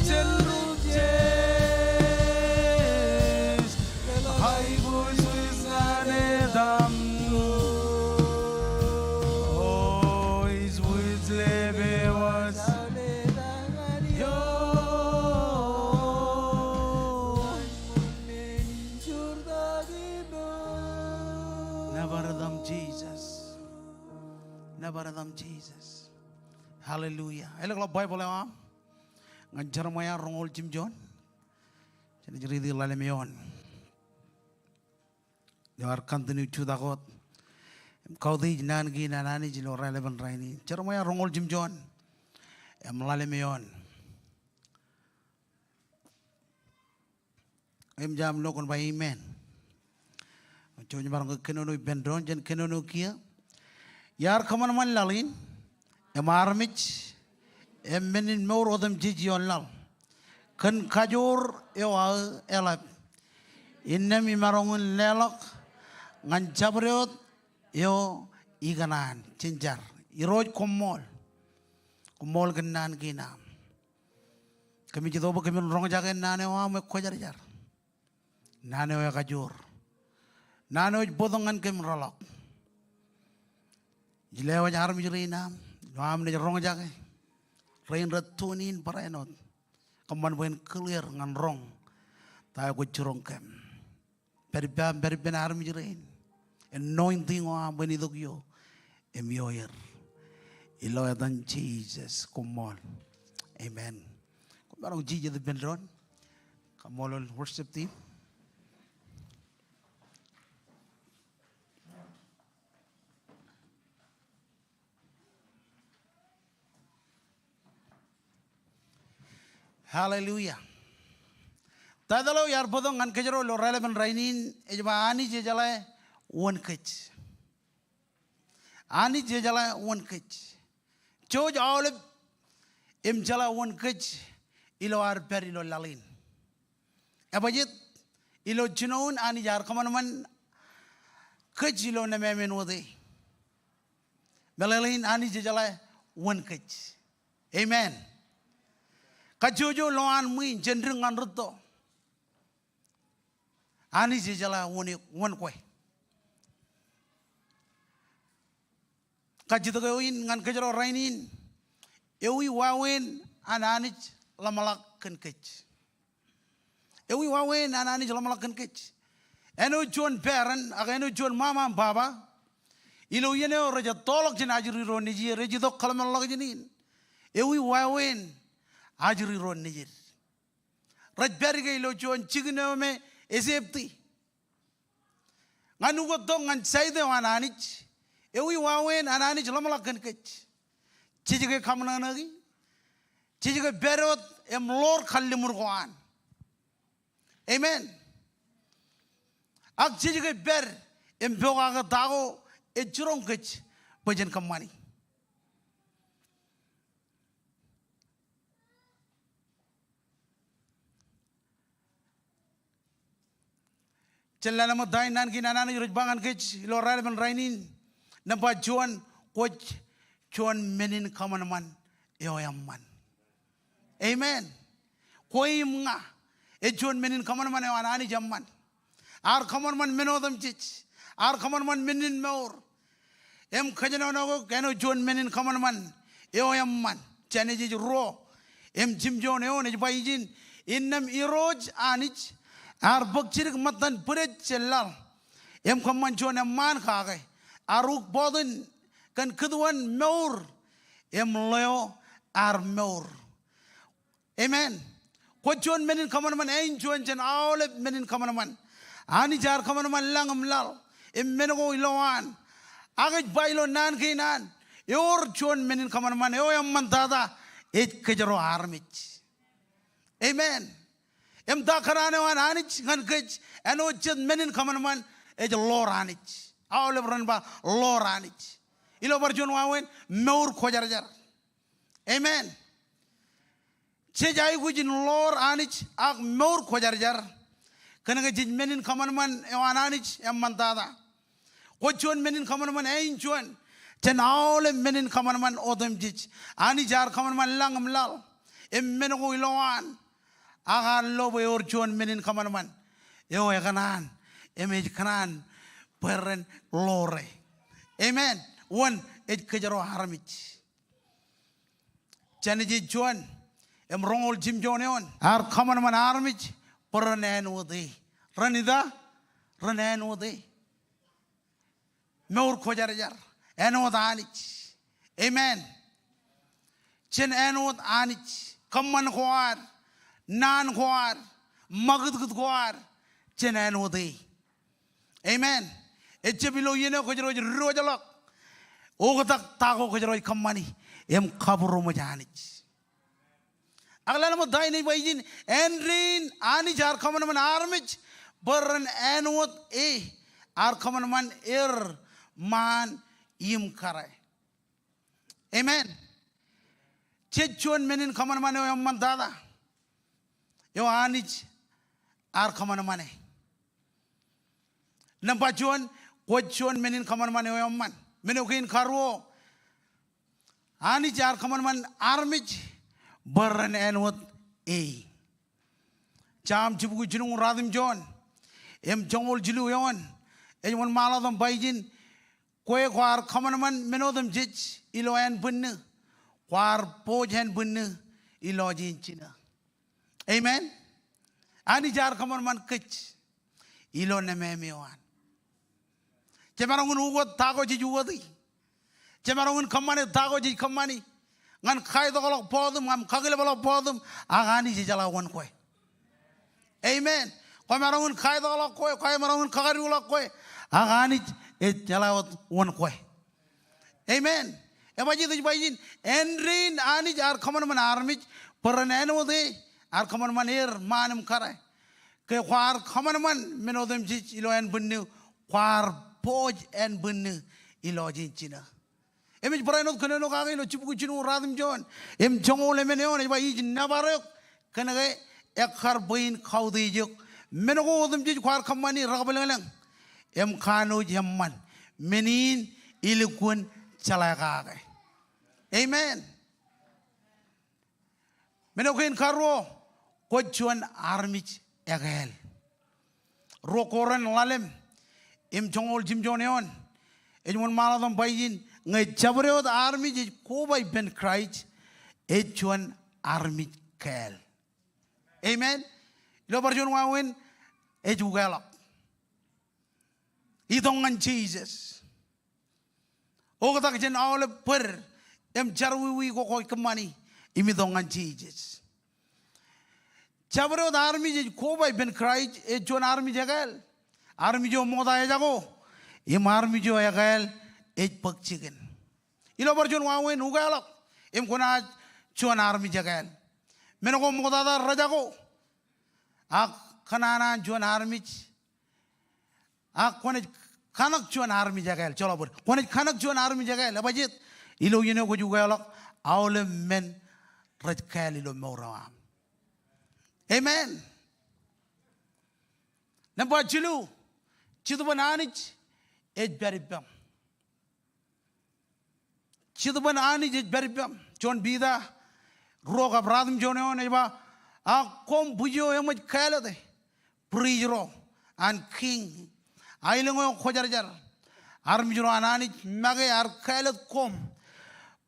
Jenru jes Hai boys with edam Oh is with lebe was Yo Nabaradam Jesus. Nabaradam Jesus. Hallelujah. Hello kalau Bible ya. Ngajar maya rongol Jim John. Jadi jadi di lalemion. Jawar continue cuda kot. Kau di jinan gina nani jilo relevant raini. Jar maya rongol Jim John. Em lalemion. Em jam lokon by amen. Coba barang kenono bendron jen kenono kia. Yar kaman man lalin. Emarmich. Menin maur odam jijion lal. Kan kajur ewa elap. Innem imarongun lelok. Ngan jabriot yo iganan cinjar. Iroj komol. Komol genan gina. Kami jito ba kami rong jagen nane wa me kojar jar. Nane wa kajur. Nano bodongan kem rolok. Jilewa jar mi rina, noam ne rong jage. Rain ratunin parenot. Kaman buen clear ngan rong. Ta ko churong kem. Peri ben ar mi rein. Anointing wa buen idogyo. Emioyer. Ilo dan Jesus kumol. Amen. Kumarong Jesus the benron. Kamolol worship team. Hallelujah. Tadalo yar bodong ngan kejero lo relevant rainin ejba ani je jala one kech. Ani je jala one kech. Choj all im jala one kech ilo ar per ilo lalin. Abajit ilo junoun ani jar kaman man kech ilo na memen wode. Belalin ani je jala one kech. Amen. Kajojo loan mui jendring an ruto. Ani jejala one kwe. Kajito kawin ngan kajaro rainin. Ewi wawen ananich lamalak ken kech. Ewi wawen ananich lamalak ken kech. Eno John parent, ageno John mama and baba. Ilo yene raja tolok jen ajuri ro niji rejido kalamalak jenin. Ewi wawen ajuri ron nijir. Rajberi ke ilo John chigno me esepti. Nganu ko dong ngan saide wananich. Ewi wawen ananich lamalakan kech. Chijige kamna nagi. Chijige berot em lor khallimur koan. Amen. Ak chijige ber em boga ga dago e jurong kech bajan kamani. Celana mo dain nan kinana yuraj bangan kech lo relevant rainin napa juan coach juan menin kaman man eoyam man. Amen. Koi mga e juan menin kaman man ewanani jamman. Ar kaman man menodam chich. Ar kaman man menin maur. Em khajana no keno juan menin kaman man eoyam man. Chane jij ro. Em jim jon eon ej baijin innam iroj anich. Ar bakchirik matan puret celal. Em kaman juan man kage. Aruk bodin kan keduan maur. Em leo ar maur. Amen. Ko juan menin kaman man ein juan jen awle menin kaman man. Ani jar kaman man langam lal. Em menego iloan. Agaj bailo nan kinan. Yor juan menin kaman man. Eo yam man tada. Et kejaro armich. Amen. Em da karane wan anich ngan kech eno chet menin kaman man ej lor anich. Awle bran ba lor anich. Ilo barjon wawen meur khojar jar. Amen. Chejai gujin lor anich ak meur khojar jar. Kana gij menin kaman man wan anich em mantada. Kochuan menin kaman man ein chuan. Chen awle menin kaman man odem jij. Ani jar kaman man lang mlal. Em men ko iloan. Agan lobo yor chuan menin kaman man. Yo kanan. Emej kanan peren lore. Amen. One it kejaro haramich. Chaniji chuan em rongol jim joneon. Ar kaman man haramich peren enwode. Ranida ran enwode. Meur khojar jar. Enwod anich. Amen. Chen enwod anich. Kaman khoar. Nan khoar. Magud khoar. Chen enwode. Amen. Eche bilo yene khojro rojalak. Ogatak tago khojro kamani. Em khabro majanich. Agla namo dai nei baijin enrin ani jar kaman man armich baran enwod e ar kaman man man im karai. Amen. Chechuan menin kaman man yo man dada. Yo anich ar kaman man. Nampachuan kochuan menin kaman man yo man. Menukin karwo. Anich ar kaman man armich baran enwot e. Cham chibu jinung radim John. Em jongol jilu yon. Ejon maladam baijin. Kwe kwar kaman man menodam jij ilo en bunne. Kwar pojen bunne ilo jin china. Amen. Ani jar kaman man kech ilo nememewan. Cemarangun ugot tago jij ugodi. Cemarangun kamani tago jij kamani. Ngan kai to kolok podum ngam kagile bolok podum agani jala wan kwe. Amen. Cemarangun kai to kolok kwe kai marangun kagari ulok kwe agani it jalawat one kwe. Amen. Ebaji tu bajin enrin ani jar kaman man armich peranenu de ar kaman man manam karai. Ke kwar kaman man menodem jij ilo en bunnu kwar poj en bunnu ilo jin china. Emij peranot kene no kage ilo chipu chinu radim John. Em jongole meneon ebaji nabarok kene ke ekar bain khawdi juk menogo odem jij kwar kamani ragabelang. Em kanu jamman menin ilukun calakage. Amen. Menokin karo kochuan armich egel. Rokoran lalem em jongol jim joneon. Ejmon maladam baijin ngai chabreod armich kobai ben Christ echuan armich kel. Amen. Lo barjon wawen ejugalak. Idongan Jesus. Ogatak jen awle per em jarwi ko koi kamani imidongan Jesus. Chabro army je ko bai ben Christ e jon army jagal. Army jo moda e jago. Em army jo jagal e pakchigen. Ilo barjon wawen ugalak. Em kona jon army jagal. Meno moda da rajago. Ak kanana jon army kone kanak chuan army jagal cholo bor kone kanak chuan army jagal abajit ilo yene ko juga lok awle men rajkal ilo mawram. Amen. Nampa chilu chidu bananich ej beribam chidu bananich ej beribam chon bida roga bradim joneon eba a kom bujo emaj kalade prijro and king Ailengo khojar-jar armijro anani mage ar kailat kom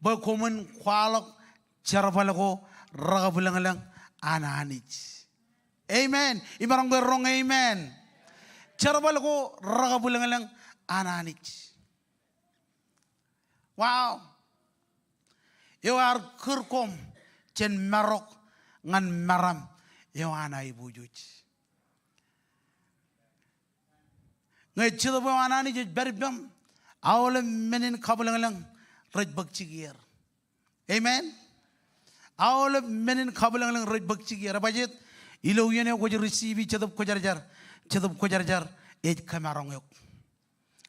ba komen khwalak charbalago ragabulang ananich. Amen. Ibarang berong amen. Charbalago ragabulang ananich. Wow. You are kurkom chen marok ngan maram yo anai bujuch. Ngai chido bo anani je berbam awle menin kabulang raj bakchigir. Amen. Awle menin kabulang raj bakchigir. Abajit ilo yene ko receive chadap ko jar ej kamarong yok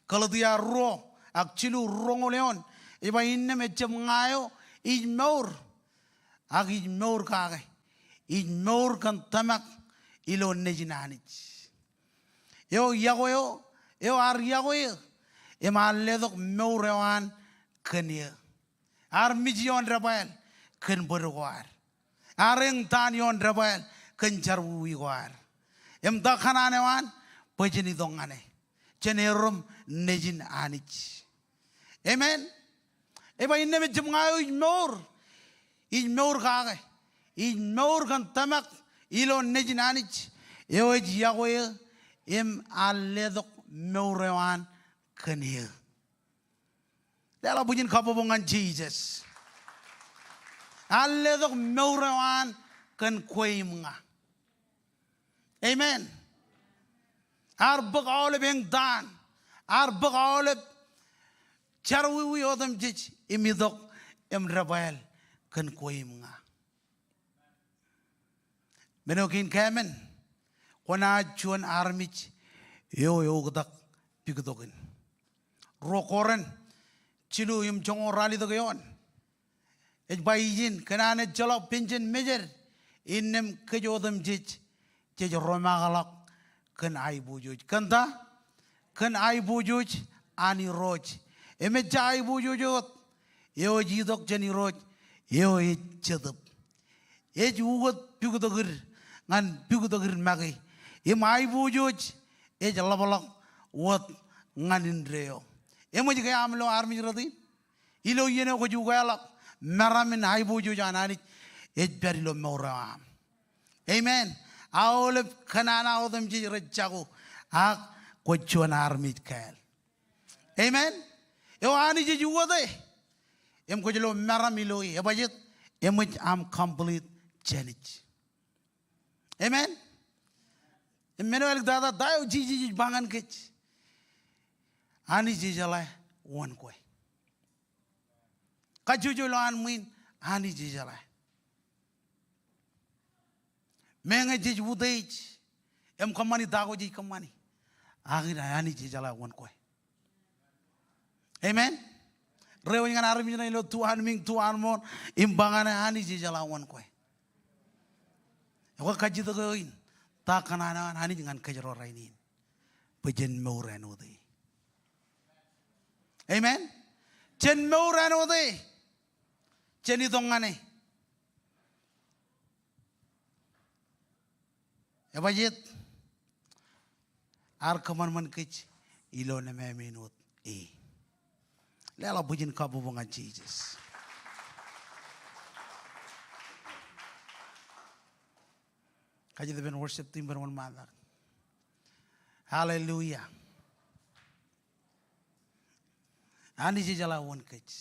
kalau dia ro akcilu rongoleon iba inne mecem ngayo ijmaur ag ijmaur kage ijmaur kan tamak ilo nejinanich yo yagoyo yo ar yagoyo emaledok meurewan kenia ar mijion rabael ken berwar areng tan yon rabael ken jarwi war em dakhanane wan pejini dongane jenerum nejin anich amen eba inne me jumngayo ijmor kage ijmor kan tamak ilo nejin anich yo yagoyo em aledok meurewan kenia Dela bujin kabobongan Jesus. Alledok meurewan kan koimnga. Amen. Arbak oleb yang dan. Arbak oleb charwi odam jij imidok rabael kan koimnga. Menokin kamen. Kona chuan armich yo gdak pigdokin. Rokoren Cilu yum jongo rali to gayon. Ej bayijin kanane jalo pinjin mejer innem kejodam jij roma galak kan ai bujuj kanta kan ai bujuj ani roj eme jai bujujot yo jidok jani roj yo chedap ej ugot pigudogir ngan pigudogir magi im ai bujuj ej labalak wot nganin reo emo jika amlo army rodi ilo yene ko juga alak maramin hay bojo janani ejbari lo mawram amen awle kanana odam ji rejago ak ko chona army kel amen yo ani ji juga de em ko lo maramilo e bajet emo am complete change amen emmanuel dada dayo ji bangan kech ani jijala one koi kajujo lo anmuin ani jijala menga jij wudej em kamani dago ji kamani agira ani jijala one koi amen rewo ngan armi na lo tuhan ming tuhan mon imbangana ani jijala one koi ko kajido goin ta kanana ani ngan kajro rainin pejen meurano de Amen. Jen meurano de. Jen idongane. Ebayet. Ar kaman kich ilo na me minut e. Lela bujin kabubongan Jesus. Kaji the ben worship team berwan mother. Hallelujah. Ani jala one kech.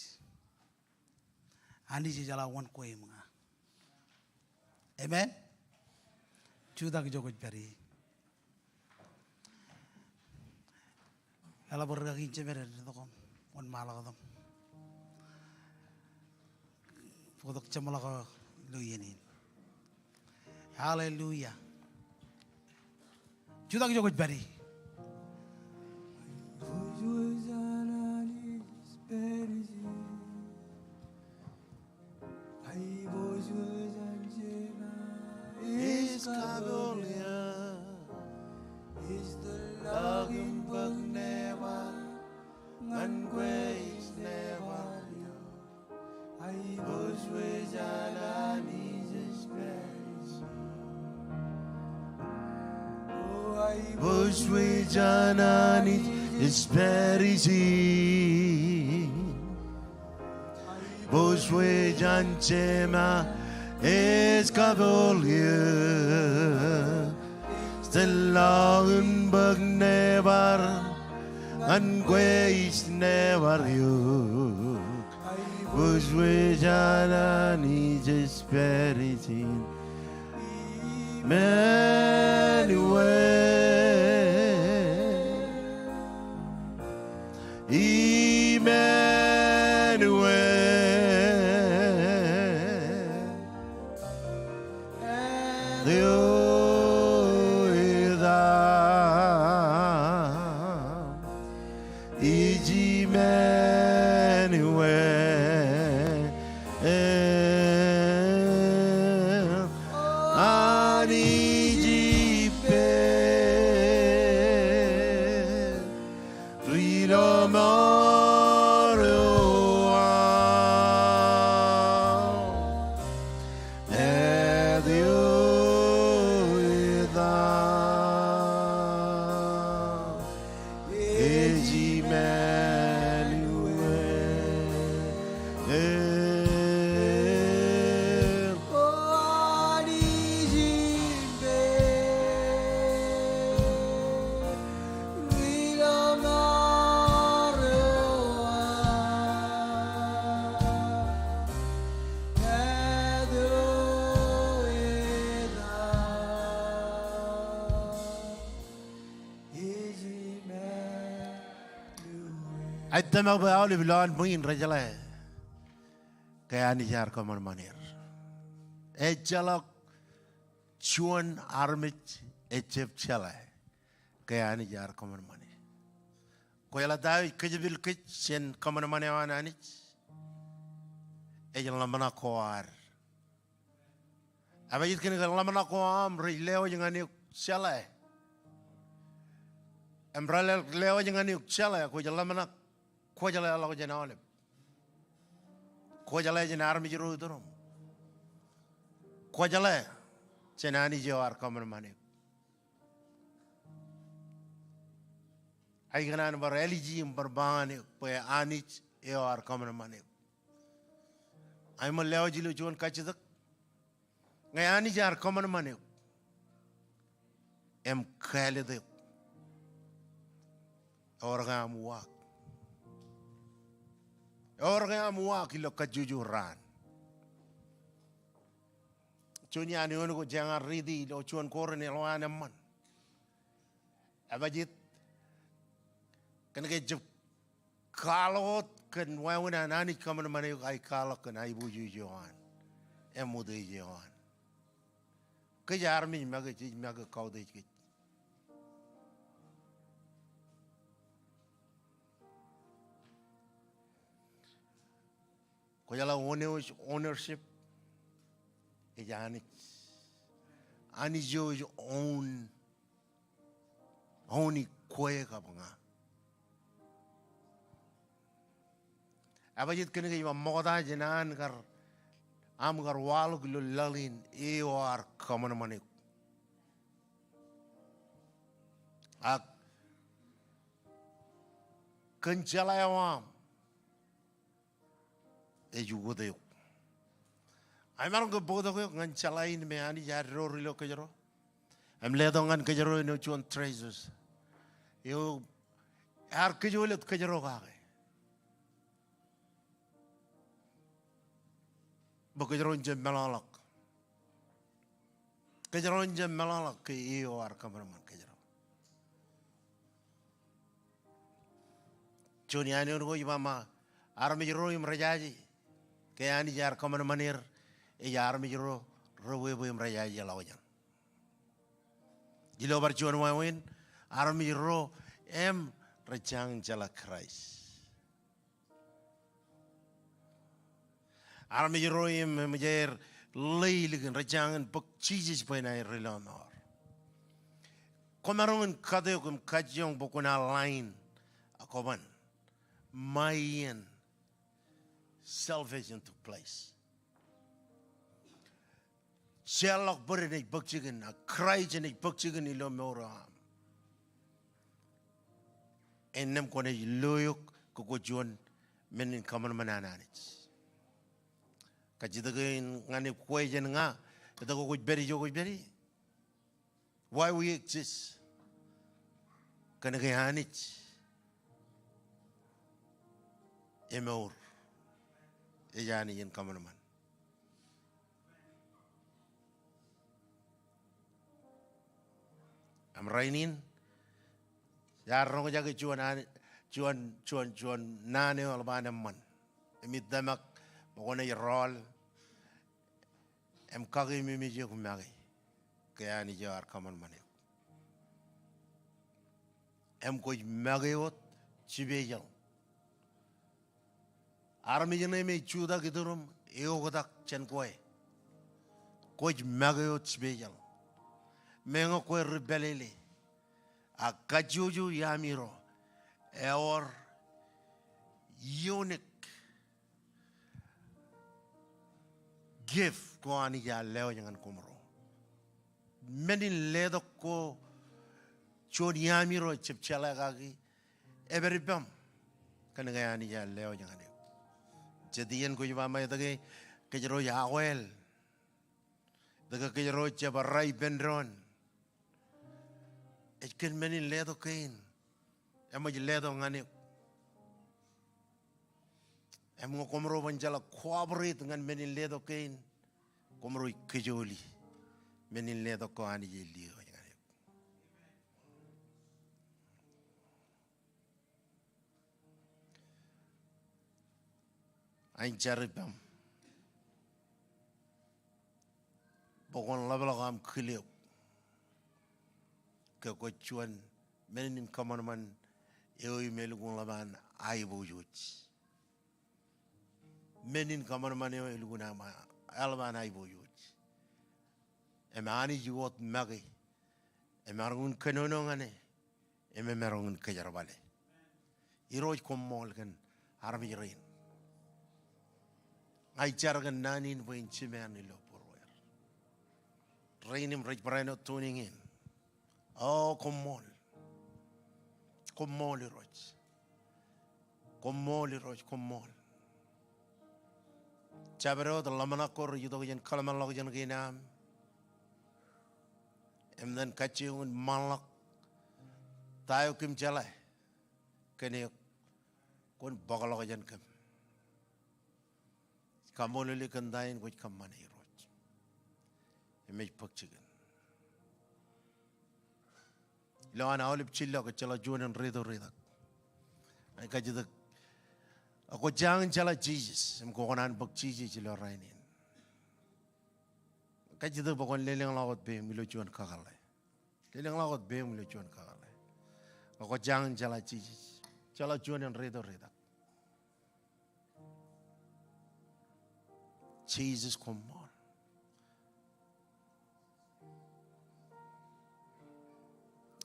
Ani jala one koi mga. Amen. Juda ki jogot peri. Ala borga kinche mere dokom one mala kodom. Podok chamala ko luyenin. Hallelujah. Juda ki jogot peri. Boswe janani isperisi Boswe janchema eskavolje Stellagen bagnevar an queis nevar yo Boswe janani isperisi Emmanuel Emmanuel Ay tema ba oli bilan mungin rajala kaya ni jar ko man manir e jalok chuan armich e chep chala kaya ni jar ko man manir ko yala dawi kejibil kech sen ko man manir wanani e jala mana koar abayit ken gal mana ko am relew jangani chala embrale leo jangani chala ko jala mana ko jala Allah jana oleh ko jala jana armi juru dorom ko jala jana ni jawar kamar mane ay ganan bar religi barbane pe anich eor kamar mane ay mo lew jilu jon kachidak ngayani jar kamar mane em khale de orgam wak orang amua kilo kejujuran. Cunya ni orang jangan ridi lo cuan koren lo aneman. Abajit kan kejep kalau kan wawana nani kaman mana ay kalau kan ay buju johan, emudu johan. Kejar mi maga kau deh. Ko jala ownership e jani ani jo own koe ka banga abajit kene ga moda jenan gar am gar walu glo lalin e war kamana mane ak kanjala yawam e jugo de ay marang ko bodo ko ngan chalain me ani jar rilo ko jaro am ledo ngan ko jaro no chon treasures yo ar ko jolet ko jaro ga bo ko jaro njem melalak ko jaro njem melalak ke yo ar kameraman ko jaro choni ani no ko mama ar me jaro im rajaji kaya ni jar kamar manir e jar mi jero rowe bo imra ya lawajan jilo bar chuan wawin ar mi jero em rajang jala Christ ar mi jero em mejer leiligen rajang bok chijis pena relanor komarong kadeo kum kajong bokuna line akoban mayen salvation took place. Sherlock buried a book chicken, a cry in a book chicken in Lomora. And them kone loyok koko John men in common mananich. Kajitagain ngani kwejan nga, ito ko berry joko berry. Why we exist? Kanagayanich. Emor. Ejani yen kameraman. Am rainin. Yarong jaga cuan nane albana man. Emit damak pokona yerol. Em kagi mimi je kumagi. Kaya ni jar kameraman. Em koi magayot cibejal. Army jene me chuda kidurum eo godak chen koe koj magayo chbejal mengo koe rebelele a kajuju yamiro eor unique gift ko ani ya leo jangan komro menin ledo ko chon yamiro chepchala kagi every bam kan ga ani ya leo jangan jadian ko jwa mai dage kejero ya wel daga kejero chabarai bendron ken menin ledo kain emo ledo ngani emo komro banjala cooperate dengan menin ledo kain komro kejoli menin ledo ko ani yeli ain jaribam pokon labla kam khilep ke ko chuan menin kamanman eoi melugun laban ai bojuj menin kamanman eoi luguna ma alban ai bojuj emani juot magi emarun kenonongane ememerun kejarbale iroj komol kan armirin ai jargan nanin boin chimani lo porwer rainim raj brano tuning in oh komol komol chabero the lamana kor yudo yen kalaman log yen ginam and then kachun malak tayo kim jala kene kon bagalog yen kam kamolele kandain kuch kamani roj image pakchigan lo ana olip chilla ko chala jonan redo redak ay kajida ako jang chala Jesus em ko konan bak Jesus lo rainin kajida bakon leleng lawot be milo chuan kakale leleng lawot be milo chuan kakale ako jang chala Jesus chala jonan redo redak Jesus, come on.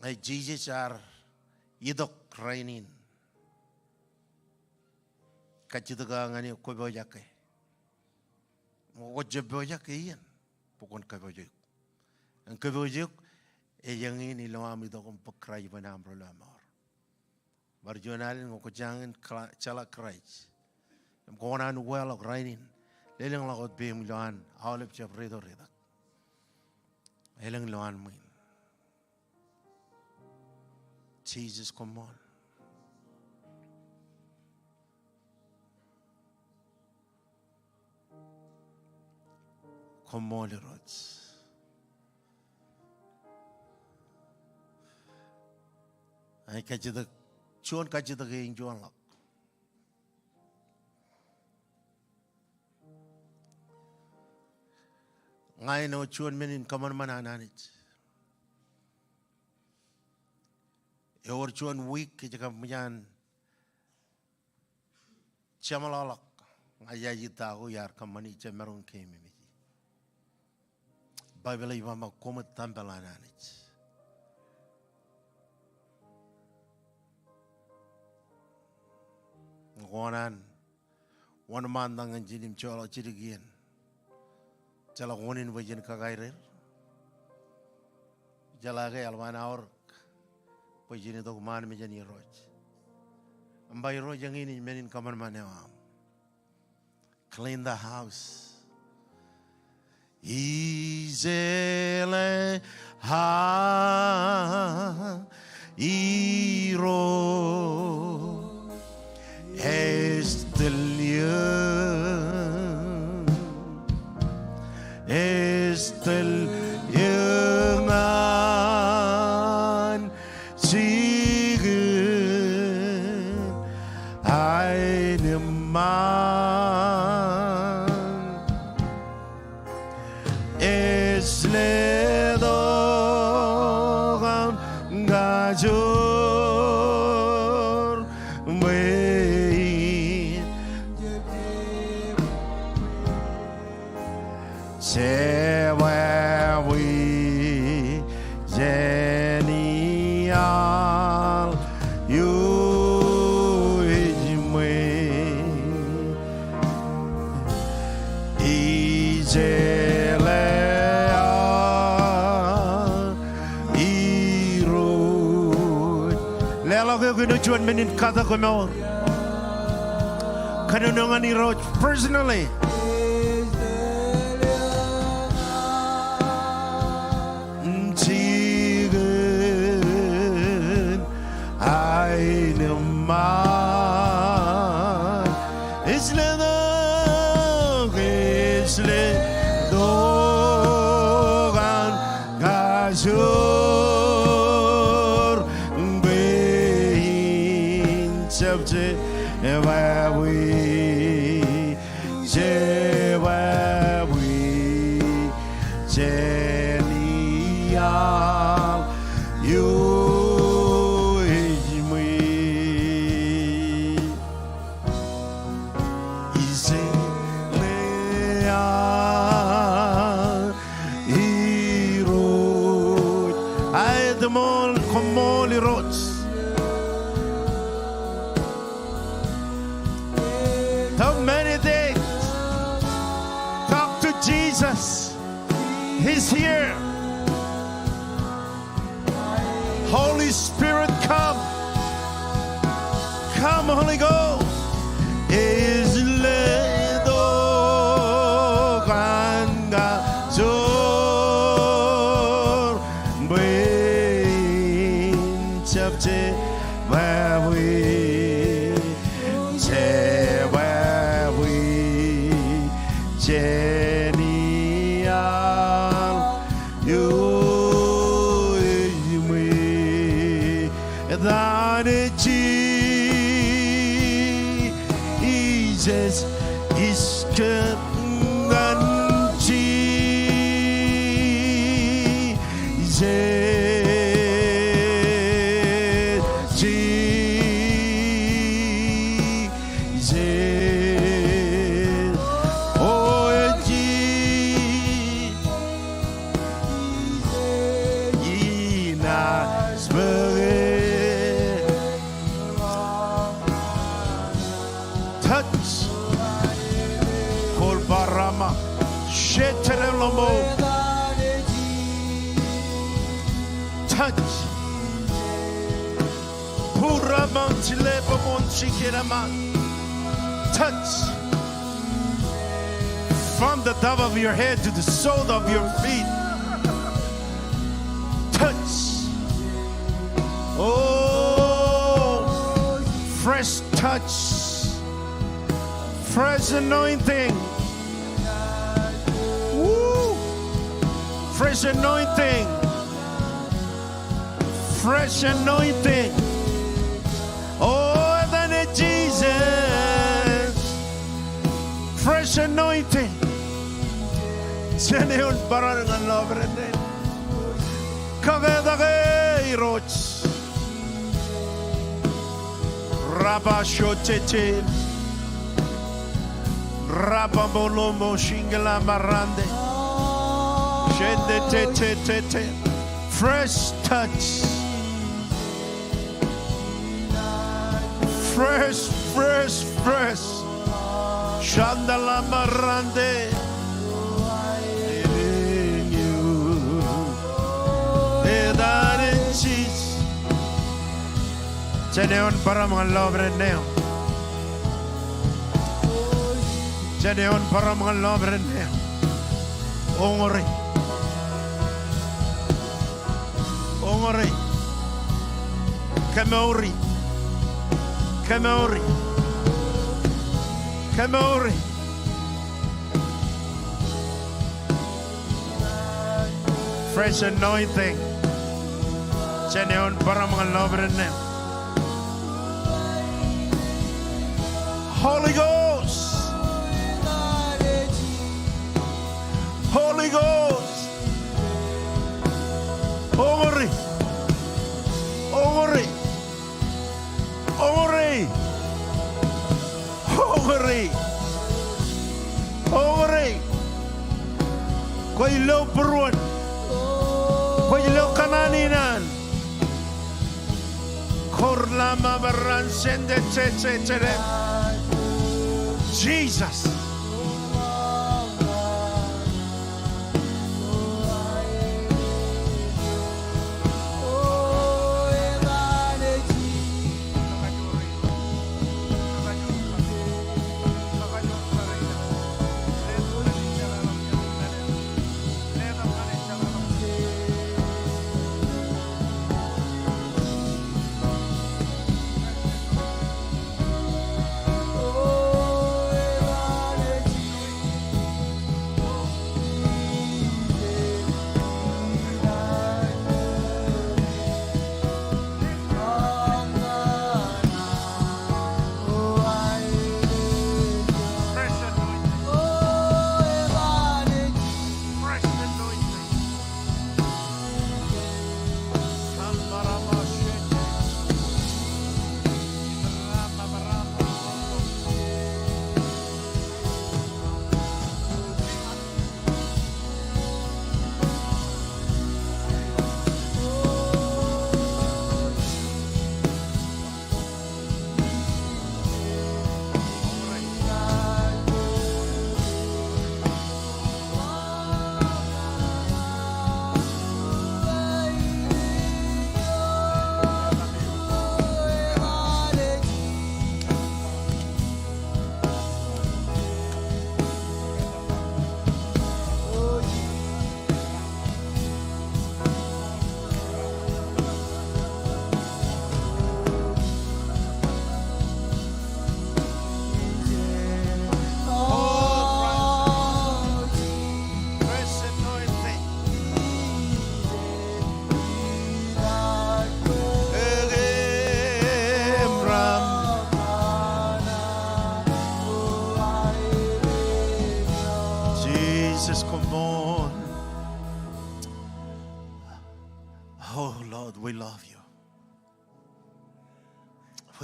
Hey, Jesus are idok rainin. Kachitaga ngani koboyake. Mo jeboyake iyan. Pukon koboyuk. Ang koboyuk yang ini loam idok pakray banam rolamor. Barjonalin mo kujangin chala Christ. Am konan well of rainin. Lelang lagot bim loan awalip chap redo redak. Lelang loan main. Jesus, come on. Come on, Rods. I catch the chuan catch the game, John Lock. I know chuan menin kaman manananit. Your chuan week kijakamuyan chamalak ayayita ho yar kamani chamarun kemi. Bible ibama komet tambalananit. Ngonan one man dangan jinim chola chirigian. Jala wonin wajan kagairer, jala ke alman aur, wajan itu kuman menjadi roj. Ambai roj yang ini menin kamar mana am. Clean the house. Izele ha iro estelio. Estel yengan sigen einem man es le dogan gajor mein genial you is me Jalage kinuchuan menin kata kumor. Kanunungan ni Roach personally. Tigen ay naman isle dogan gasur behin sabje genial you is me ise leal irot ay demol komol irot. How many things? Talk to Jesus. He's here. Holy Spirit, come. Come, Holy Ghost. Is ledo ganga zor bain chapche bawi. Genial, you is me. That Jesus is ganchi. Touch, Kol Barama, Sheterelomo. Touch, Puraman Tilebamon Chikiraman. Touch, from the top of your head to the sole of your feet. Touch, oh, fresh touch. Fresh anointing. Woo. Fresh anointing. Fresh anointing. Oh, then it Jesus. Fresh anointing. Seneon barangan lobrene. Kagedage roch. Rabashotetel. Rababolomo shingala marande. Shende te te te te. Fresh touch. Fresh, fresh, fresh. Shandala marande. In you. That is Jesus. Seneon para mga lobre neo. Seneon para mga lobre neo. Ongore. Ongore. Kamori. Kamori. Kamori. Fresh anointing. Seneon para mga lobre neo. Holy Ghost. Holy Ghost. Ongore. Ongore. Ongore. Ongore. Ongore. Kau ilaw peruan. Kau ilaw kananinan. Korlama baran sende cece. Jesus.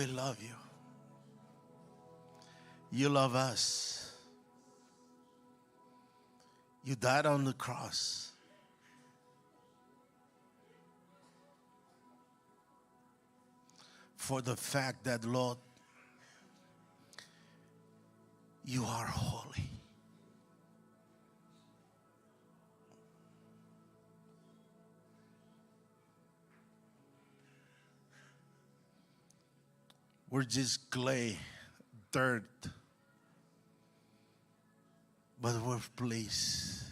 We love you. You love us. You died on the cross. For the fact that, Lord, you are holy. We're just clay, dirt, but we're pleased.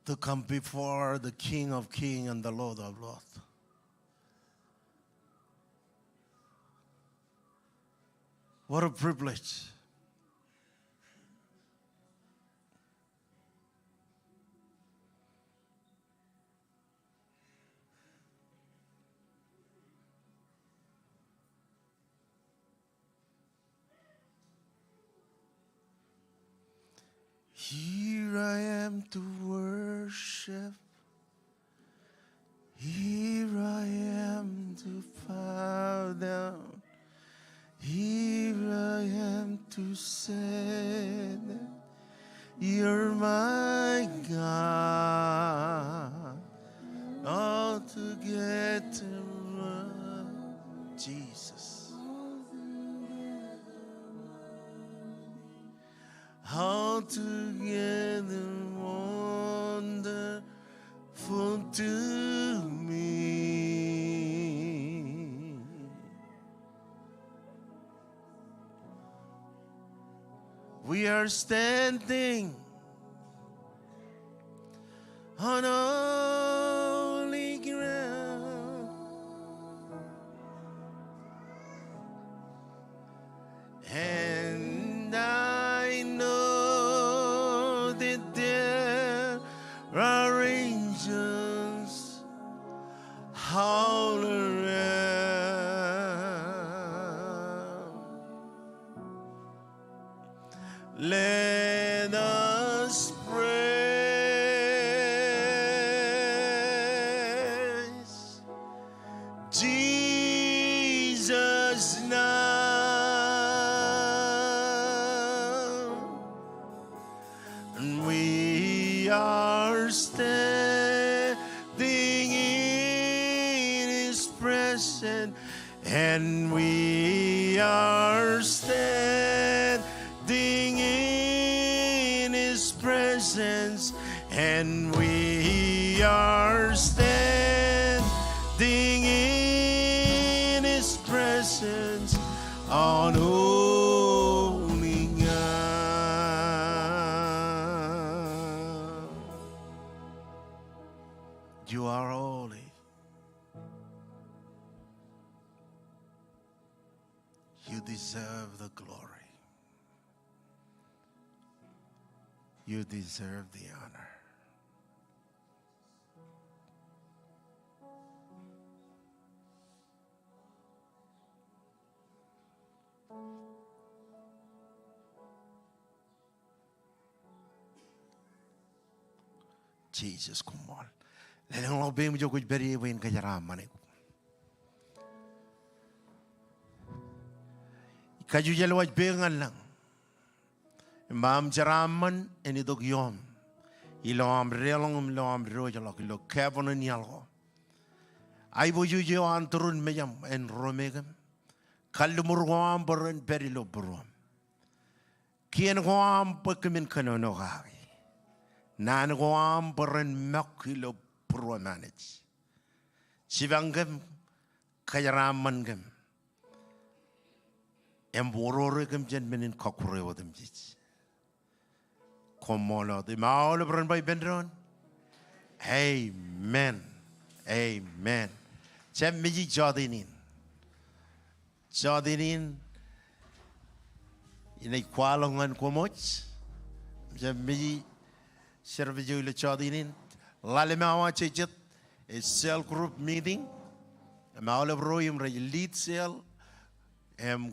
To come before the King of Kings and the Lord of Lords. What a privilege. Here I am to worship. Here I am to bow down. Here I am to say that you're my God. Altogether, Jesus. Altogether wonderful to me. We are standing on holy ground, and I know that there are angels all around. Let us praise Jesus now. And we are standing in His presence, and we are standing in His presence, and we are standing in His presence on holy ground. You are holy. You deserve the glory. You deserve the honor. Jesus, come on. Let him obey me. You could bury him in Kajaramani. Kaju jalwaj bengan lang. Mam jaraman eni dog yom. Ilo am relong lo am rojalok ilo kevon ni algo. Ai bo jujo anturun mejam en romegam. Kalumur wam boren perilo borom. Kien wam pekemin kanono gai. Nan wam boren makilo promanage. Sivangam kajaraman gam. Emborore kem jen menin kakure wadem jits. Komola de maule bron by bendron. Amen. Amen. Chem miji jodinin. Jodinin inay kwalongan komoch. Chem miji servejo ile jodinin. Lalemawa chechet a cell group meeting. Maule bro yum lead cell.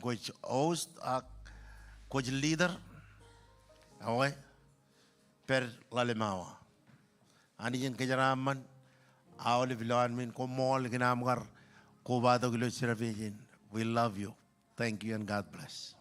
Coach host, coach leader, away per lalemawa. Ani jen kejaraman. Awal bilan min ko mall kinamgar ko bato kilo sirapin. We love you. Thank you and God bless.